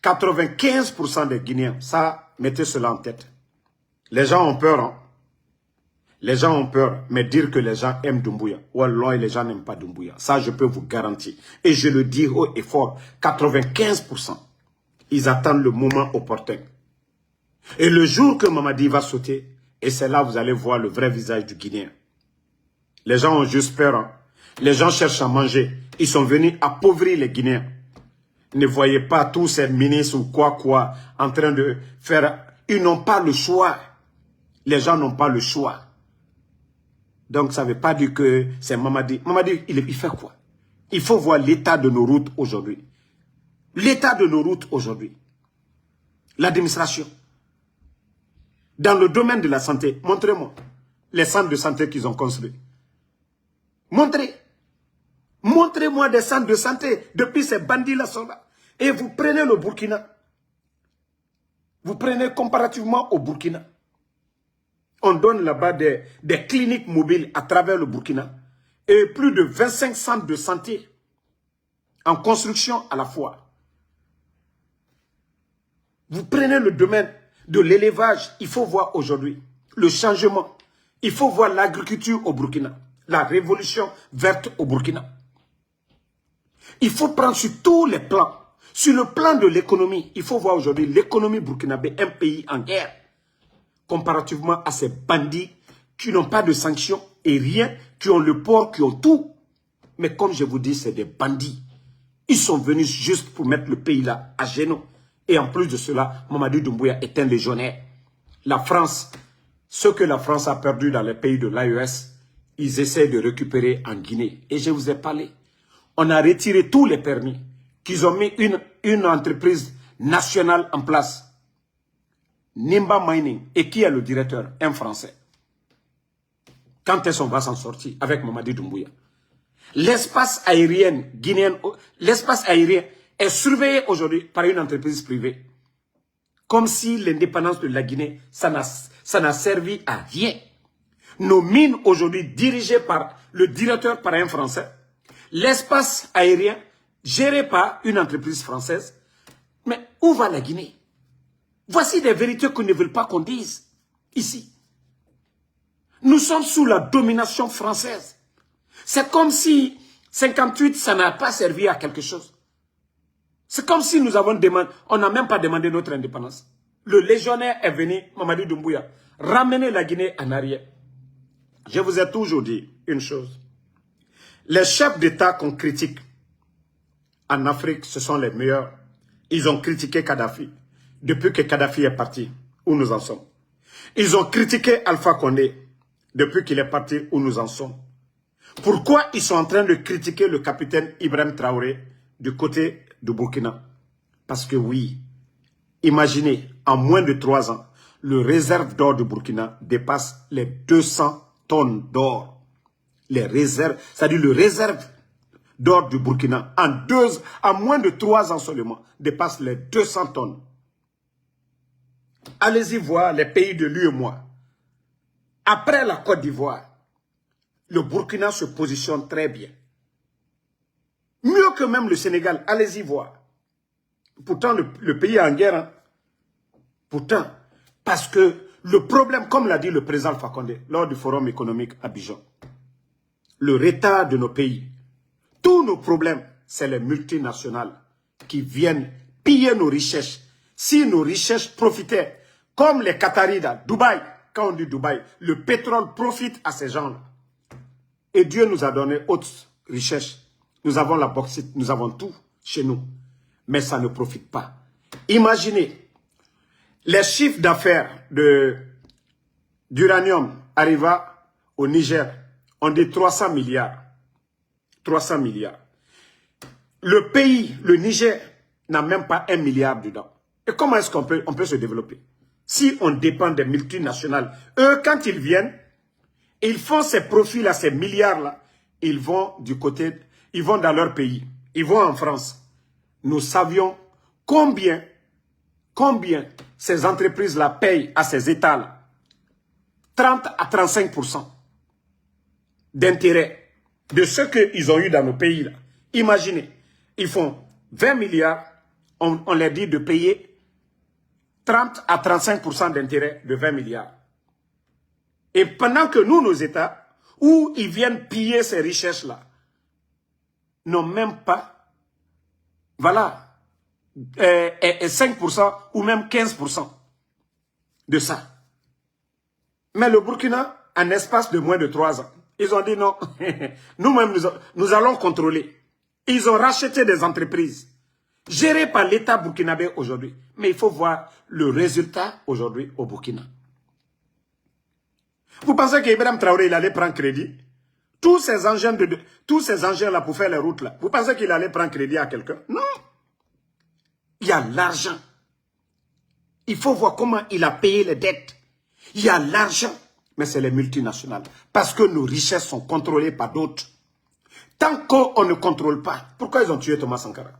95% des Guinéens, ça, mettez cela en tête. Les gens ont peur, hein. Les gens ont peur, mais dire que les gens aiment Doumbouya, wallah, les gens n'aiment pas Doumbouya. Ça, je peux vous garantir. Et je le dis haut et fort, 95%. Ils attendent le moment opportun. Et le jour que Mamadi va sauter, et c'est là que vous allez voir le vrai visage du Guinéen. Les gens ont juste peur, hein. Les gens cherchent à manger. Ils sont venus appauvrir les Guinéens. Ne voyez pas tous ces ministres ou quoi en train de faire... Ils n'ont pas le choix. Les gens n'ont pas le choix. Donc ça ne veut pas dire que c'est Mamadi. Mamadi, il fait quoi? Il faut voir l'état de nos routes aujourd'hui. L'état de nos routes aujourd'hui. L'administration. Dans le domaine de la santé, montrez-moi les centres de santé qu'ils ont construits. Montrez-moi des centres de santé depuis ces bandits-là sont là. Et vous prenez le Burkina. Vous prenez comparativement au Burkina. On donne là-bas des cliniques mobiles à travers le Burkina. Et plus de 25 centres de santé en construction à la fois. Vous prenez le domaine de l'élevage. Il faut voir aujourd'hui le changement. Il faut voir l'agriculture au Burkina. La révolution verte au Burkina. Il faut prendre sur tous les plans. Sur le plan de l'économie, il faut voir aujourd'hui l'économie burkinabé, un pays en guerre. Comparativement à ces bandits qui n'ont pas de sanctions et rien, qui ont le port, qui ont tout. Mais comme je vous dis, c'est des bandits. Ils sont venus juste pour mettre le pays là à genoux. Et en plus de cela, Mamadi Doumbouya est un légionnaire. La France, ce que la France a perdu dans les pays de l'AES, ils essaient de récupérer en Guinée. Et je vous ai parlé. On a retiré tous les permis. Qu'ils ont mis une entreprise nationale en place. Nimba Mining. Et qui est le directeur? Un Français. Quand est-ce qu'on va s'en sortir avec Mamadi Doumbouya? L'espace aérien guinéen, l'espace aérien est surveillé aujourd'hui par une entreprise privée. Comme si l'indépendance de la Guinée, ça n'a servi à rien. Nos mines aujourd'hui dirigées par le directeur, par un Français. L'espace aérien géré par une entreprise française. Mais où va la Guinée? Voici des vérités qu'on ne veut pas qu'on dise ici. Nous sommes sous la domination française. C'est comme si 58, ça n'a pas servi à quelque chose. C'est comme si nous avons demandé, on n'a même pas demandé notre indépendance. Le légionnaire est venu, Mamadi Doumbouya, ramener la Guinée en arrière. Je vous ai toujours dit une chose. Les chefs d'État qu'on critique en Afrique, ce sont les meilleurs. Ils ont critiqué Kadhafi. Depuis que Kadhafi est parti, où nous en sommes. Ils ont critiqué Alpha Condé. Depuis qu'il est parti, où nous en sommes. Pourquoi ils sont en train de critiquer le capitaine Ibrahim Traoré du côté du Burkina? Parce que oui, imaginez, en moins de 3 ans, le réserve d'or du Burkina dépasse les 200 tonnes d'or. Les réserves, c'est-à-dire le réserve d'or du Burkina, en moins de 3 ans seulement, dépasse les 200 tonnes. Allez-y voir les pays de l'UEMOA. Après la Côte d'Ivoire, le Burkina se positionne très bien. Mieux que même le Sénégal, allez-y voir. Pourtant, le pays est en guerre. Hein. Pourtant, parce que le problème, comme l'a dit le président Alpha Condé lors du forum économique à Abidjan, le retard de nos pays, tous nos problèmes, c'est les multinationales qui viennent piller nos richesses. Si nos richesses profitaient, comme les Qataris à Dubaï, quand on dit Dubaï, le pétrole profite à ces gens-là. Et Dieu nous a donné haute richesse. Nous avons la bauxite, nous avons tout chez nous. Mais ça ne profite pas. Imaginez, les chiffres d'affaires d'uranium arriva au Niger, on dit 300 milliards. 300 milliards. Le pays, le Niger, n'a même pas 1 milliard dedans. Et comment est-ce qu'on peut se développer? Si on dépend des multinationales, eux, quand ils viennent, ils font ces profits-là, ces milliards-là, ils vont du côté, ils vont dans leur pays, ils vont en France. Nous savions combien ces entreprises-là payent à ces États-là. 30 à 35% d'intérêt de ce qu'ils ont eu dans nos pays-là. Imaginez, ils font 20 milliards, on leur dit de payer 30 à 35% d'intérêt de 20 milliards. Et pendant que nous, nos États, où ils viennent piller ces richesses-là, n'ont même pas, voilà, 5% ou même 15% de ça. Mais le Burkina, en espace de moins de 3 ans, ils ont dit non, nous-mêmes, nous allons contrôler. Ils ont racheté des entreprises gérées par l'État burkinabé aujourd'hui. Mais il faut voir le résultat aujourd'hui au Burkina. Vous pensez qu'Ibrahim Traoré, il allait prendre crédit? Tous ces engins-là pour faire les routes là, vous pensez qu'il allait prendre crédit à quelqu'un? Non. Il y a l'argent. Il faut voir comment il a payé les dettes. Il y a l'argent. Mais c'est les multinationales. Parce que nos richesses sont contrôlées par d'autres. Tant qu'on ne contrôle pas, pourquoi ils ont tué Thomas Sankara?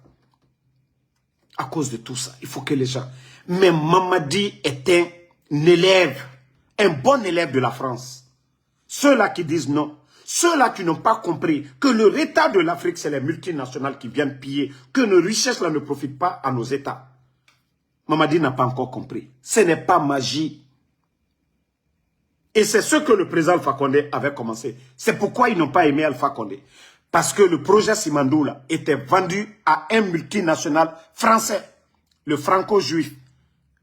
À cause de tout ça, il faut que les gens... Mais Mamadi est un élève, un bon élève de la France. Ceux-là qui disent non, ceux-là qui n'ont pas compris que le État de l'Afrique, c'est les multinationales qui viennent piller, que nos richesses-là ne profitent pas à nos États. Mamadi n'a pas encore compris. Ce n'est pas magie. Et c'est ce que le président Alpha Condé avait commencé. C'est pourquoi ils n'ont pas aimé Alpha Condé. Parce que le projet Simandou là, était vendu à un multinational français, le franco-juif,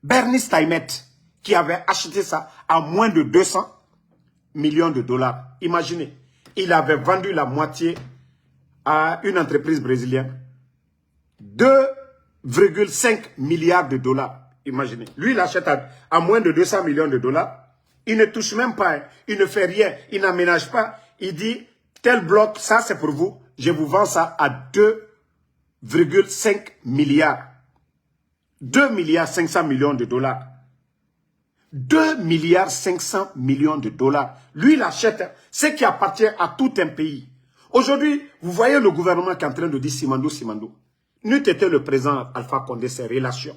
Bernie Steinmetz, qui avait acheté ça à moins de 200 millions de dollars. Imaginez, il avait vendu la moitié à une entreprise brésilienne. 2,5 milliards de dollars. Imaginez. Lui, il achète à moins de 200 millions de dollars. Il ne touche même pas, hein. Il ne fait rien, il n'aménage pas. Il dit, tel bloc, ça c'est pour vous, je vous vends ça à 2,5 milliards. 2 milliards 500 millions de dollars. 2 milliards 500 millions de dollars. Lui, il achète ce qui appartient à tout un pays. Aujourd'hui, vous voyez le gouvernement qui est en train de dire Simandou, Simandou. N'eût été le président Alpha Condé, ses relations,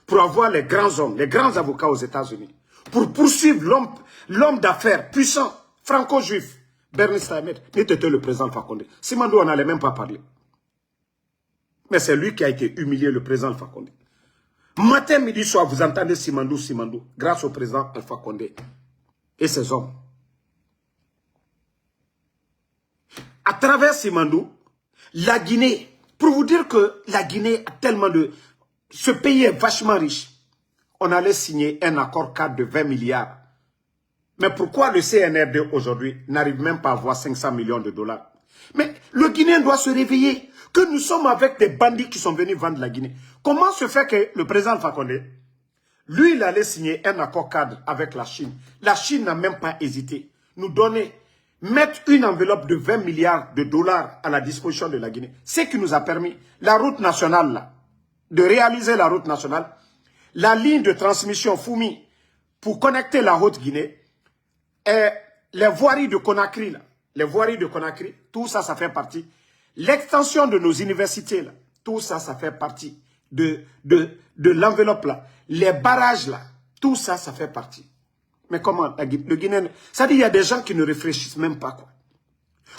pour avoir les grands hommes, les grands avocats aux États-Unis, pour poursuivre l'homme d'affaires puissant, franco-juif, Bernie Steinmetz, n'eût été le président Alpha Condé. Simandou, on n'allait même pas parler. Mais c'est lui qui a été humilié, le président Alpha Condé. Matin, midi, soir, vous entendez Simandou, Simandou, grâce au président Alpha Condé et ses hommes. À travers Simandou, la Guinée, pour vous dire que la Guinée a tellement de... Ce pays est vachement riche. On allait signer un accord cadre de 20 milliards. Mais pourquoi le CNRD aujourd'hui n'arrive même pas à avoir 500 millions de dollars? Mais le Guinéen doit se réveiller. Que nous sommes avec des bandits qui sont venus vendre la Guinée. Comment se fait que le président Alpha Condé, lui, il allait signer un accord cadre avec la Chine. La Chine n'a même pas hésité. Nous donner, mettre une enveloppe de 20 milliards de dollars à la disposition de la Guinée. Ce qui nous a permis, la route nationale, là, de réaliser la route nationale, la ligne de transmission Foumi pour connecter la Haute-Guinée, et les voiries de Conakry, là, les voiries de Conakry, tout ça, ça fait partie. L'extension de nos universités, là, tout ça, ça fait partie de l'enveloppe là. Les barrages là, tout ça, ça fait partie. Mais comment le Guinéen, ça dit il y a des gens qui ne réfléchissent même pas quoi.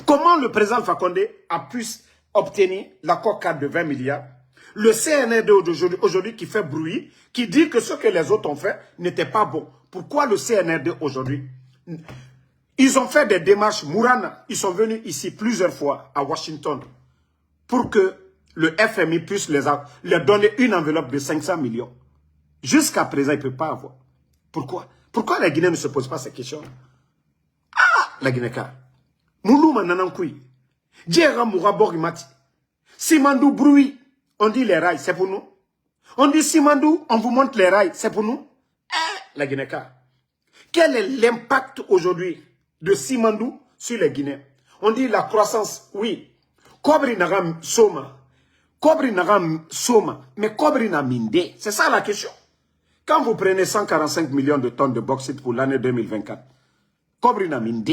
Comment le président Alpha Condé a pu obtenir l'accord cadre de 20 milliards? Le CNRD aujourd'hui qui fait bruit, qui dit que ce que les autres ont fait n'était pas bon. Pourquoi le CNRD aujourd'hui? Ils ont fait des démarches, Mourana, ils sont venus ici plusieurs fois à Washington pour que le FMI puisse leur donner une enveloppe de 500 millions. Jusqu'à présent, ils ne peuvent pas avoir. Pourquoi? Pourquoi la Guinée ne se pose pas ces questions? Ah, la Guinée-Ka. Moulouma Nanankoui. Djera Mourabor Mati. Simandou Broui. On dit les rails, c'est pour nous. On dit Simandou, on vous montre les rails, c'est pour nous. Eh, la Guinée-Ka. Quel est l'impact aujourd'hui de Simandou sur les Guinéens? On dit la croissance, oui. Kobri Nagam Soma. Kobri Nagam Soma. Mais Kobri Naminde. C'est ça la question. Quand vous prenez 145 millions de tonnes de bauxite pour l'année 2024, Kobri Naminde.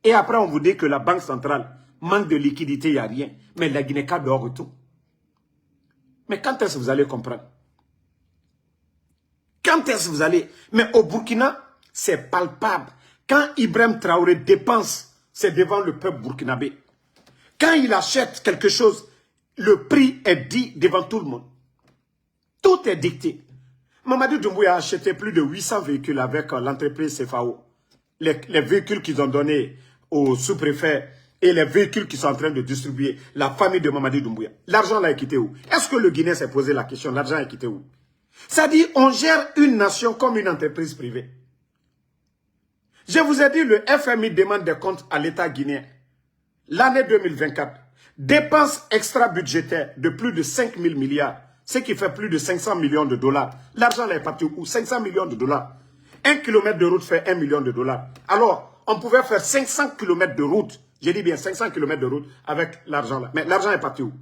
Et après on vous dit que la Banque centrale manque de liquidité, il n'y a rien. Mais la Guinée-Ka dort tout. Mais quand est-ce que vous allez comprendre? Quand est-ce que vous allez... Mais au Burkina, c'est palpable. Quand Ibrahim Traoré dépense, c'est devant le peuple burkinabé. Quand il achète quelque chose, le prix est dit devant tout le monde. Tout est dicté. Mamadi Doumbouya a acheté plus de 800 véhicules avec l'entreprise CFAO. Les véhicules qu'ils ont donnés aux sous-préfets et les véhicules qu'ils sont en train de distribuer, la famille de Mamadi Doumbouya. L'argent là est quitté où? Est-ce que le Guinéen s'est posé la question, l'argent est quitté où? Ça dit, on gère une nation comme une entreprise privée. Je vous ai dit, le FMI demande des comptes à l'État guinéen. L'année 2024, dépenses extra-budgétaires de plus de 5 000 milliards, ce qui fait plus de 500 millions de dollars. L'argent là est parti où? 500 millions de dollars. 1 kilomètre de route fait 1 million de dollars. Alors, on pouvait faire 500 kilomètres de route. J'ai dit bien 500 kilomètres de route avec l'argent là. Mais l'argent est parti où?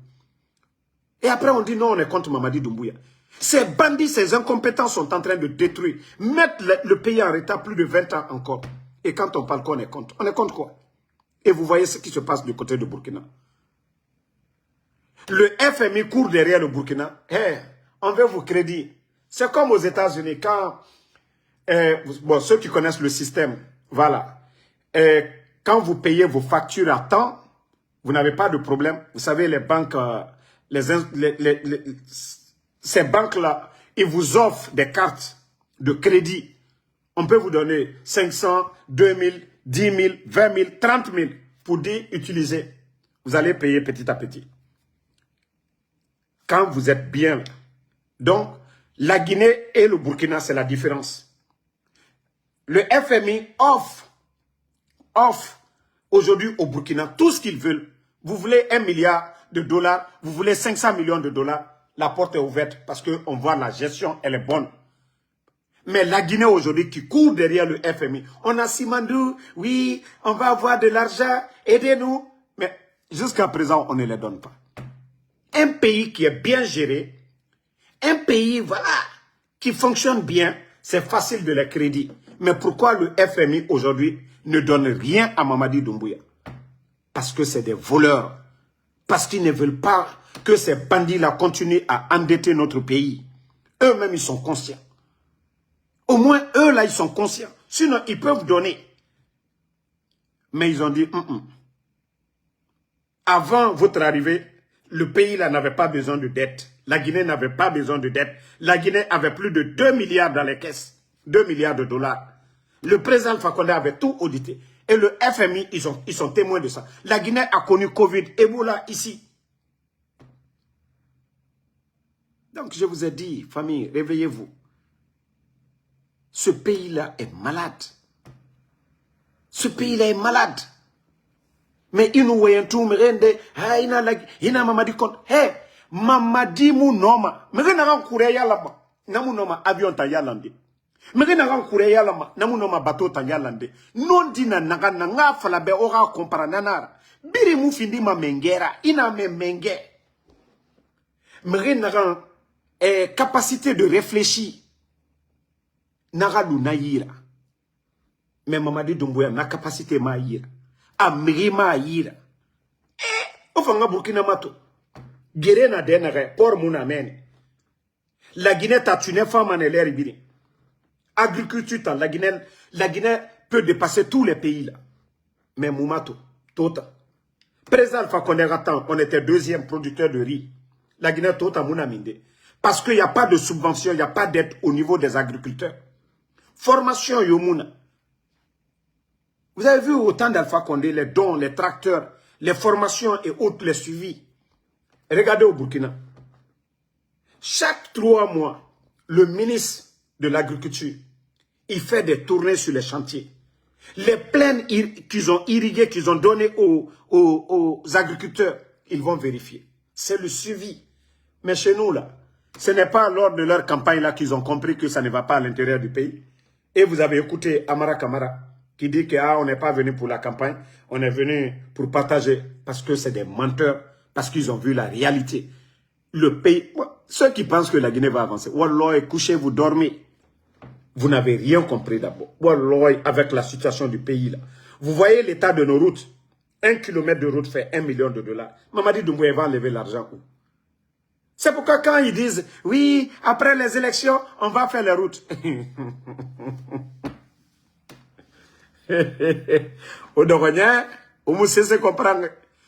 Et après, on dit non, on est contre Mamadi Doumbouya. Ces bandits, ces incompétents sont en train de détruire, mettre le pays en retard plus de 20 ans encore. Et quand on parle qu'on est contre, on est contre quoi? Et vous voyez ce qui se passe du côté de Burkina. Le FMI court derrière le Burkina. Hey, on veut vous crédit. C'est comme aux États-Unis, quand, bon, ceux qui connaissent le système, voilà. Quand vous payez vos factures à temps, vous n'avez pas de problème. Vous savez, les banques, ces banques-là, ils vous offrent des cartes de crédit. On peut vous donner 500, 2000, 10 000, 20 000, 30 000 pour dire utiliser. Vous allez payer petit à petit. Quand vous êtes bien. Donc, la Guinée et le Burkina, c'est la différence. Le FMI offre aujourd'hui au Burkina tout ce qu'ils veulent. Vous voulez 1 milliard de dollars, vous voulez 500 millions de dollars, la porte est ouverte parce qu'on voit la gestion, elle est bonne. Mais la Guinée aujourd'hui qui court derrière le FMI, on a Simandou, oui, on va avoir de l'argent, aidez-nous. Mais jusqu'à présent, on ne les donne pas. Un pays qui est bien géré, un pays, voilà, qui fonctionne bien, c'est facile de les crédits. Mais pourquoi le FMI aujourd'hui ne donne rien à Mamadi Doumbouya? Parce que c'est des voleurs. Parce qu'ils ne veulent pas que ces bandits-là continuent à endetter notre pays. Eux-mêmes, ils sont conscients. Au moins, eux, là, ils sont conscients. Sinon, ils peuvent donner. Mais ils ont dit, Avant votre arrivée, le pays, là, n'avait pas besoin de dette. La Guinée n'avait pas besoin de dette. La Guinée avait plus de 2 milliards dans les caisses. 2 milliards de dollars. Le président Alpha Condé avait tout audité. Et le FMI, ils sont témoins de ça. La Guinée a connu Covid, Ebola ici. Donc, je vous ai dit, famille, réveillez-vous. Ce pays-là est malade. Ce pays-là est malade. Mais il nous voit tout, mais il n'a Mamadi compte. Hé, Mamadi Mounoma. Mais il n'a pas couru là-bas. Namunoma avion ta yalande. Mais il n'a pas couru là-bas. Namunoma bateau ta yalande. Non dina naga nanga falabe ora compara nanara. Biri mufindi ma mengera. Ina me menge. Mais il n'a pas capacité de réfléchir. Naga lunayira. Mais Mamadi Doumbouya n'a capacité ma yira. Amiri ma yira. Ofanga Burkina Mato. Guéré na denere por muna mene. La Guinée t'a tué femme en l'air ibiri. Agriculture, la Guinée peut dépasser tous les pays là. Mais Moumato, Tota. Président Alpha Condé Ratan, on était deuxième producteur de riz. La Guinée Tota Mouna Minde. Parce qu'il n'y a pas de subvention, il n'y a pas d'aide au niveau des agriculteurs. Formation Yomuna. Vous avez vu au temps d'Alpha Condé, les dons, les tracteurs, les formations et autres, les suivis. Regardez au Burkina. Chaque 3 mois, le ministre de l'Agriculture, il fait des tournées sur les chantiers. Les plaines qu'ils ont irriguées, qu'ils ont données aux agriculteurs, ils vont vérifier. C'est le suivi. Mais chez nous, là, ce n'est pas lors de leur campagne là qu'ils ont compris que ça ne va pas à l'intérieur du pays. Et vous avez écouté Amara Kamara qui dit qu'on n'est pas venu pour la campagne, on est venu pour partager parce que c'est des menteurs, parce qu'ils ont vu la réalité. Le pays, ceux qui pensent que la Guinée va avancer, Wallah, couchez-vous, dormez. Vous n'avez rien compris d'abord. Wallah, avec la situation du pays là. Vous voyez l'état de nos routes. 1 kilomètre de route fait 1 million de dollars. Mamadi Doumbouya va enlever l'argent où? C'est pourquoi quand ils disent, oui, après les élections, on va faire les routes.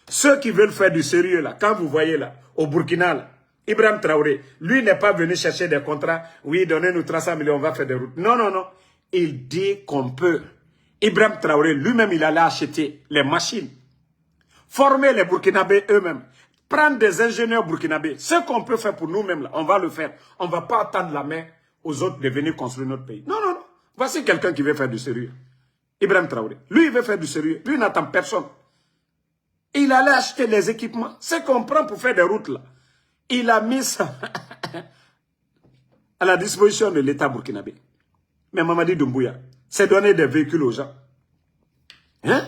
Ceux qui veulent faire du sérieux là, quand vous voyez là, au Burkina là, Ibrahim Traoré, lui n'est pas venu chercher des contrats. Oui, donnez-nous 300 millions, on va faire des routes. Non, non, non. Il dit qu'on peut. Ibrahim Traoré, lui-même, il allait acheter les machines. Former les Burkinabés eux-mêmes. Prendre des ingénieurs burkinabés. Ce qu'on peut faire pour nous-mêmes, on va le faire. On ne va pas attendre la main aux autres de venir construire notre pays. Non, non, non. Voici quelqu'un qui veut faire du sérieux. Ibrahim Traoré. Lui, il veut faire du sérieux. Lui, il n'attend personne. Il allait acheter les équipements. Ce qu'on prend pour faire des routes, là. Il a mis ça à la disposition de l'État burkinabé. Mais Mamadi Doumbouya, c'est donner des véhicules aux gens. Hein?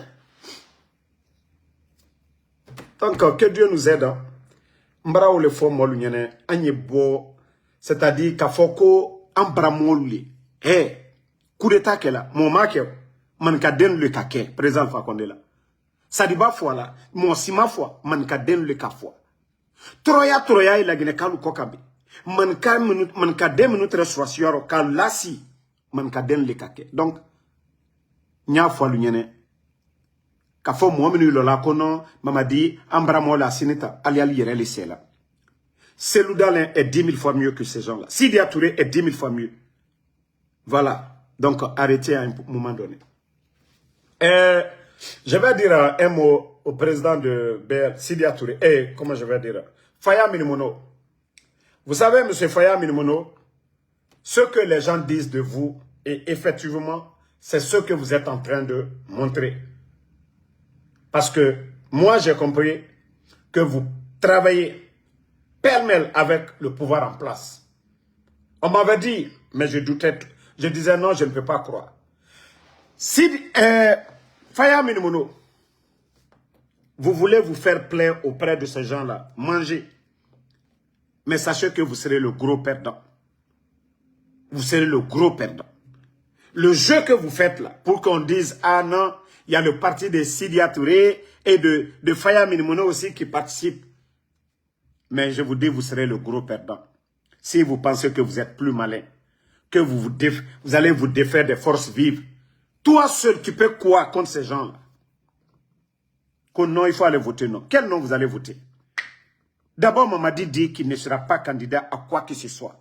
Donc, que Dieu nous aide. Mbara le fo molu nyene anyebo, c'est-à-dire qu'à foko ambra molu. Eh, coup d'état kela, mon make, man ka den le kake, président Fakonde là. Sadiba fois là, mon sima fois, man ka den le kafwa. Troya ila gine kalu kokabe. Man ka den minute restauration ka lasi, man ka den le kake. Donc, nya fois l'unione. Kafo muaminu lola kono, mamadi, ambramo la sinita, aliali yere les là. Selou Dalein est 10 000 fois mieux que ces gens-là. Sidya Touré est 10 000 fois mieux. Voilà. Donc, arrêtez à un moment donné. Je vais dire un mot au président de BR, Sidya Touré. Comment je vais dire? Faya Minimono. Vous savez, M. Faya Minimono, ce que les gens disent de vous, et effectivement, c'est ce que vous êtes en train de montrer. Parce que moi, j'ai compris que vous travaillez pêle-mêle avec le pouvoir en place. On m'avait dit, mais je doutais, je disais non, je ne peux pas croire. Si Faya Minimono, vous voulez vous faire plaire auprès de ces gens-là, mangez. Mais sachez que vous serez le gros perdant. Vous serez le gros perdant. Le jeu que vous faites là, pour qu'on dise, ah non, il y a le parti de Sidya Touré et de Faya Minimono aussi qui participent. Mais je vous dis, vous serez le gros perdant. Si vous pensez que vous êtes plus malin, que vous allez vous défaire des forces vives. Toi seul, tu peux quoi contre ces gens-là? Que non, il faut aller voter non. Quel nom vous allez voter? D'abord, Mamadi dit qu'il ne sera pas candidat à quoi que ce soit.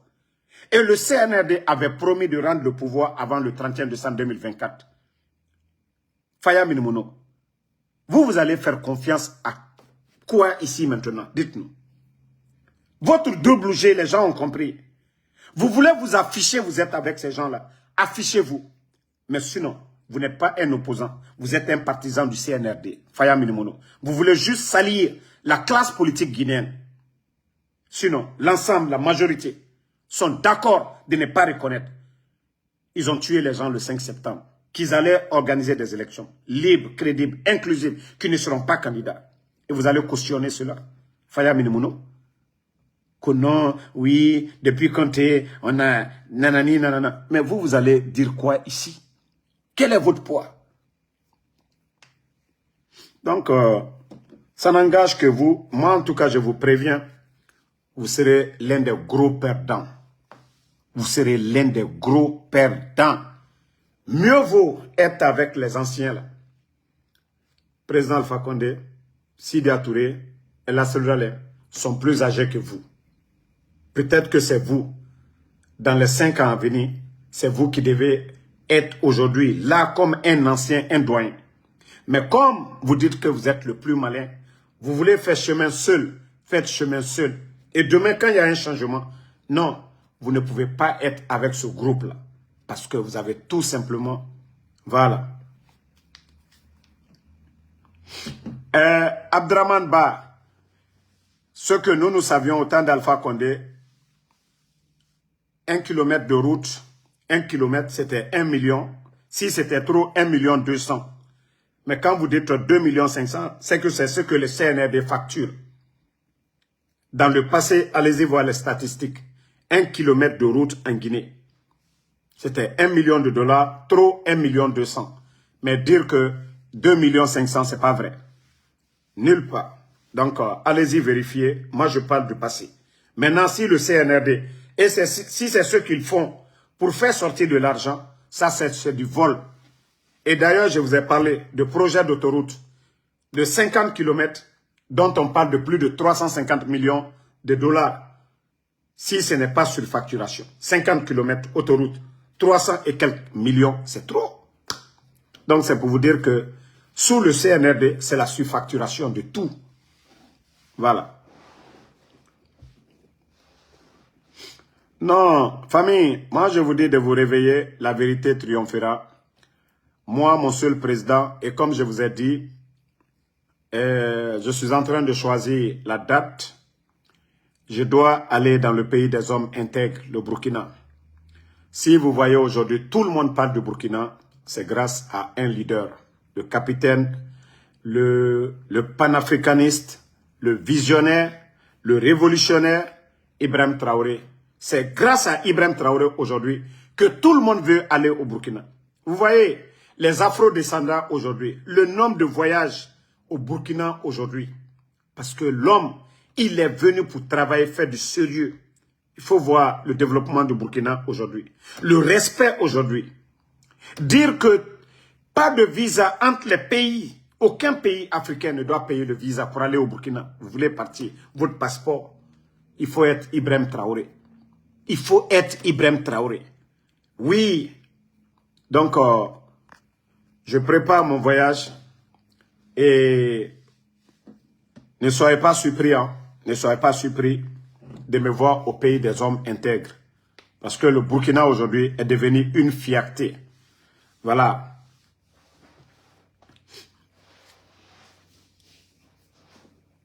Et le CNRD avait promis de rendre le pouvoir avant le 31 décembre 2024. Faya Minimono, vous allez faire confiance à quoi ici maintenant? Dites-nous. Votre double G, les gens ont compris. Vous voulez vous afficher, vous êtes avec ces gens-là. Affichez-vous. Mais sinon, vous n'êtes pas un opposant. Vous êtes un partisan du CNRD. Faya Minimono. Vous voulez juste salir la classe politique guinéenne. Sinon, l'ensemble, la majorité, sont d'accord de ne pas reconnaître. Ils ont tué les gens le 5 septembre. Qu'ils allaient organiser des élections libres, crédibles, inclusives, qui ne seront pas candidats. Et vous allez cautionner cela. Faya Minimono. Que non, oui, depuis Conté, on a nanani, nanana. Mais vous allez dire quoi ici? Quel est votre poids? Donc, ça n'engage que vous. Moi, en tout cas, je vous préviens, vous serez l'un des gros perdants. Vous serez l'un des gros perdants. Mieux vaut être avec les anciens là. Président Alpha Condé, Sidya Touré et la Dalein sont plus âgés que vous. Peut-être que c'est vous, dans les 5 ans à venir, c'est vous qui devez être aujourd'hui là comme un ancien, un doyen. Mais comme vous dites que vous êtes le plus malin, vous voulez faire chemin seul, faites chemin seul. Et demain, quand il y a un changement, non, vous ne pouvez pas être avec ce groupe-là. Parce que vous avez tout simplement, voilà. Abdraman Ba, ce que nous savions au temps d'Alpha Condé, 1 kilomètre de route, 1 kilomètre, c'était 1 million. Si c'était trop, 1 200 000. Mais quand vous dites 2 500 000, c'est que c'est ce que le CNRD facture. Dans le passé, allez-y voir les statistiques. 1 kilomètre de route en Guinée. C'était 1 million de dollars, trop 1 200 000. Mais dire que 2 500 000, c'est pas vrai. Nulle part. Donc, allez-y vérifier. Moi, je parle du passé. Maintenant, si le CNRD, et si c'est ce qu'ils font pour faire sortir de l'argent, ça, c'est du vol. Et d'ailleurs, je vous ai parlé de projets d'autoroute de 50 km dont on parle de plus de 350 millions de dollars. si ce n'est pas surfacturation. 50 km autoroute, 300 et quelques millions, c'est trop. Donc c'est pour vous dire que sous le CNRD, c'est la surfacturation de tout. Voilà. Non, famille, moi je vous dis de vous réveiller, la vérité triomphera. Moi, mon seul président, et comme je vous ai dit, je suis en train de choisir la date. Je dois aller dans le pays des hommes intègres, le Burkina. Si vous voyez aujourd'hui, tout le monde parle du Burkina, c'est grâce à un leader, le capitaine, le panafricaniste, le visionnaire, le révolutionnaire, Ibrahim Traoré. C'est grâce à Ibrahim Traoré aujourd'hui que tout le monde veut aller au Burkina. Vous voyez, les afro-descendants aujourd'hui, le nombre de voyages au Burkina aujourd'hui, parce que l'homme, il est venu pour travailler, faire du sérieux. Il faut voir le développement du Burkina aujourd'hui. Le respect aujourd'hui. Dire que pas de visa entre les pays. Aucun pays africain ne doit payer le visa pour aller au Burkina. Vous voulez partir, votre passeport. Il faut être Ibrahim Traoré. Il faut être Ibrahim Traoré. Oui. Donc, je prépare mon voyage. Et ne soyez pas surpris, hein. Ne soyez pas surpris de me voir au pays des hommes intègres. Parce que le Burkina aujourd'hui est devenu une fierté. Voilà.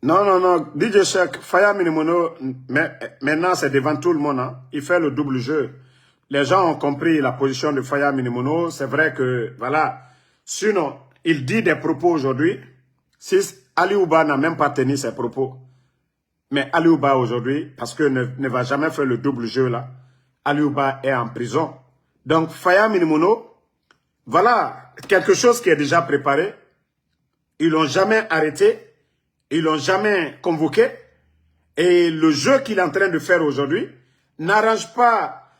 Non, non, non. DJ Cheikh, Faya Minimono, maintenant c'est devant tout le monde. Hein. Il fait le double jeu. Les gens ont compris la position de Faya Minimono. C'est vrai que, voilà. Sinon, il dit des propos aujourd'hui. Si Ali Ouba n'a même pas tenu ses propos. Mais Ali Ouba aujourd'hui, parce que ne va jamais faire le double jeu là, Ali Ouba est en prison. Donc Faya Minimono, voilà quelque chose qui est déjà préparé. Ils l'ont jamais arrêté, ils l'ont jamais convoqué. Et le jeu qu'il est en train de faire aujourd'hui n'arrange pas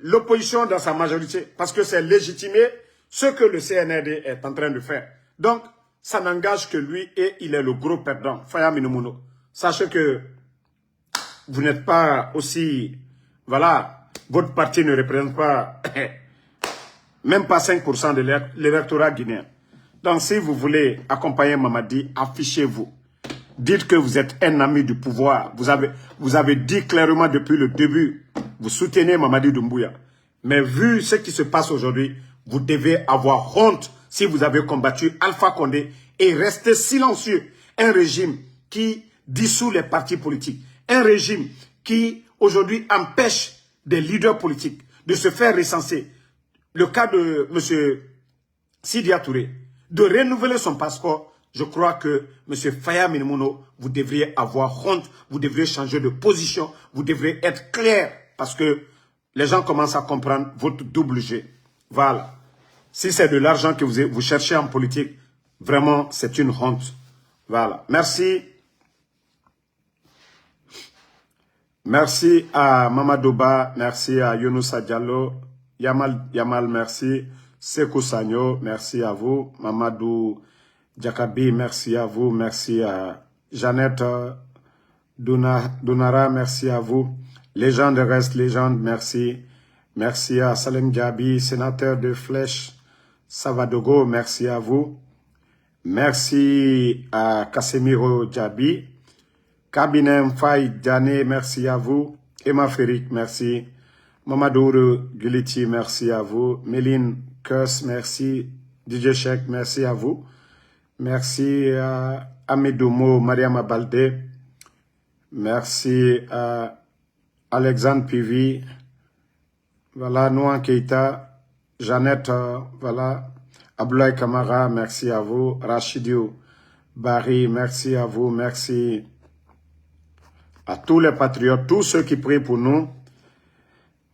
l'opposition dans sa majorité, parce que c'est légitimer ce que le CNRD est en train de faire. Donc, ça n'engage que lui et il est le gros perdant, Faya Minimono. Sachez que vous n'êtes pas aussi... Voilà, votre parti ne représente pas même pas 5% de l'électorat guinéen. Donc, si vous voulez accompagner Mamadi, affichez-vous. Dites que vous êtes un ami du pouvoir. Vous avez dit clairement depuis le début, vous soutenez Mamadi Doumbouya. Mais vu ce qui se passe aujourd'hui, vous devez avoir honte si vous avez combattu Alpha Condé et rester silencieux. Un régime qui dissout les partis politiques. Un régime qui, aujourd'hui, empêche des leaders politiques de se faire recenser. Le cas de M. Sidia Touré, de renouveler son passeport, je crois que M. Faya Minimono, vous devriez avoir honte, vous devriez changer de position, vous devriez être clair, parce que les gens commencent à comprendre votre double jeu. Voilà. Si c'est de l'argent que vous cherchez en politique, vraiment, c'est une honte. Voilà. Merci. Merci à Mamadouba, merci à Younousa Diallo, Yamal, merci. Sekou Sanyo, merci à vous. Mamadou Diakabi, merci à vous. Merci à Jeannette Dounara, merci à vous. Légende reste légende, merci. Merci à Salem Diaby, sénateur de Flèche Savadogo, merci à vous. Merci à Casemiro Diaby. Kabinem Faye Diane, merci à vous. Emma Ferik, merci. Mamadou Guliti, merci à vous. Méline Kers, merci. DJ Cheikh, merci à vous. Merci à Amidoumo, Mariama Baldé. Merci à Alexandre Pivi. Voilà, Nouan Keita. Jeannette, voilà. Abdoulaye Kamara, merci à vous. Rachidiou Barry, merci à vous. Merci à tous les patriotes, tous ceux qui prient pour nous.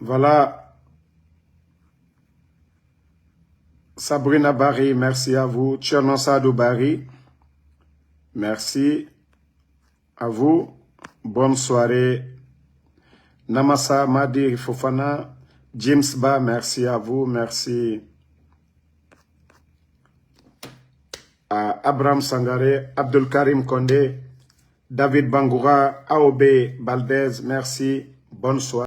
Voilà. Sabrina Barry, merci à vous. Tchernosadou Barry, merci à vous. Bonne soirée. Namasa Madi Fofana, James Ba, merci à vous. Merci à Abraham Sangaré, Abdul Karim Kondé, David Bangoura, Aobe Baldez, merci. Bonne soirée.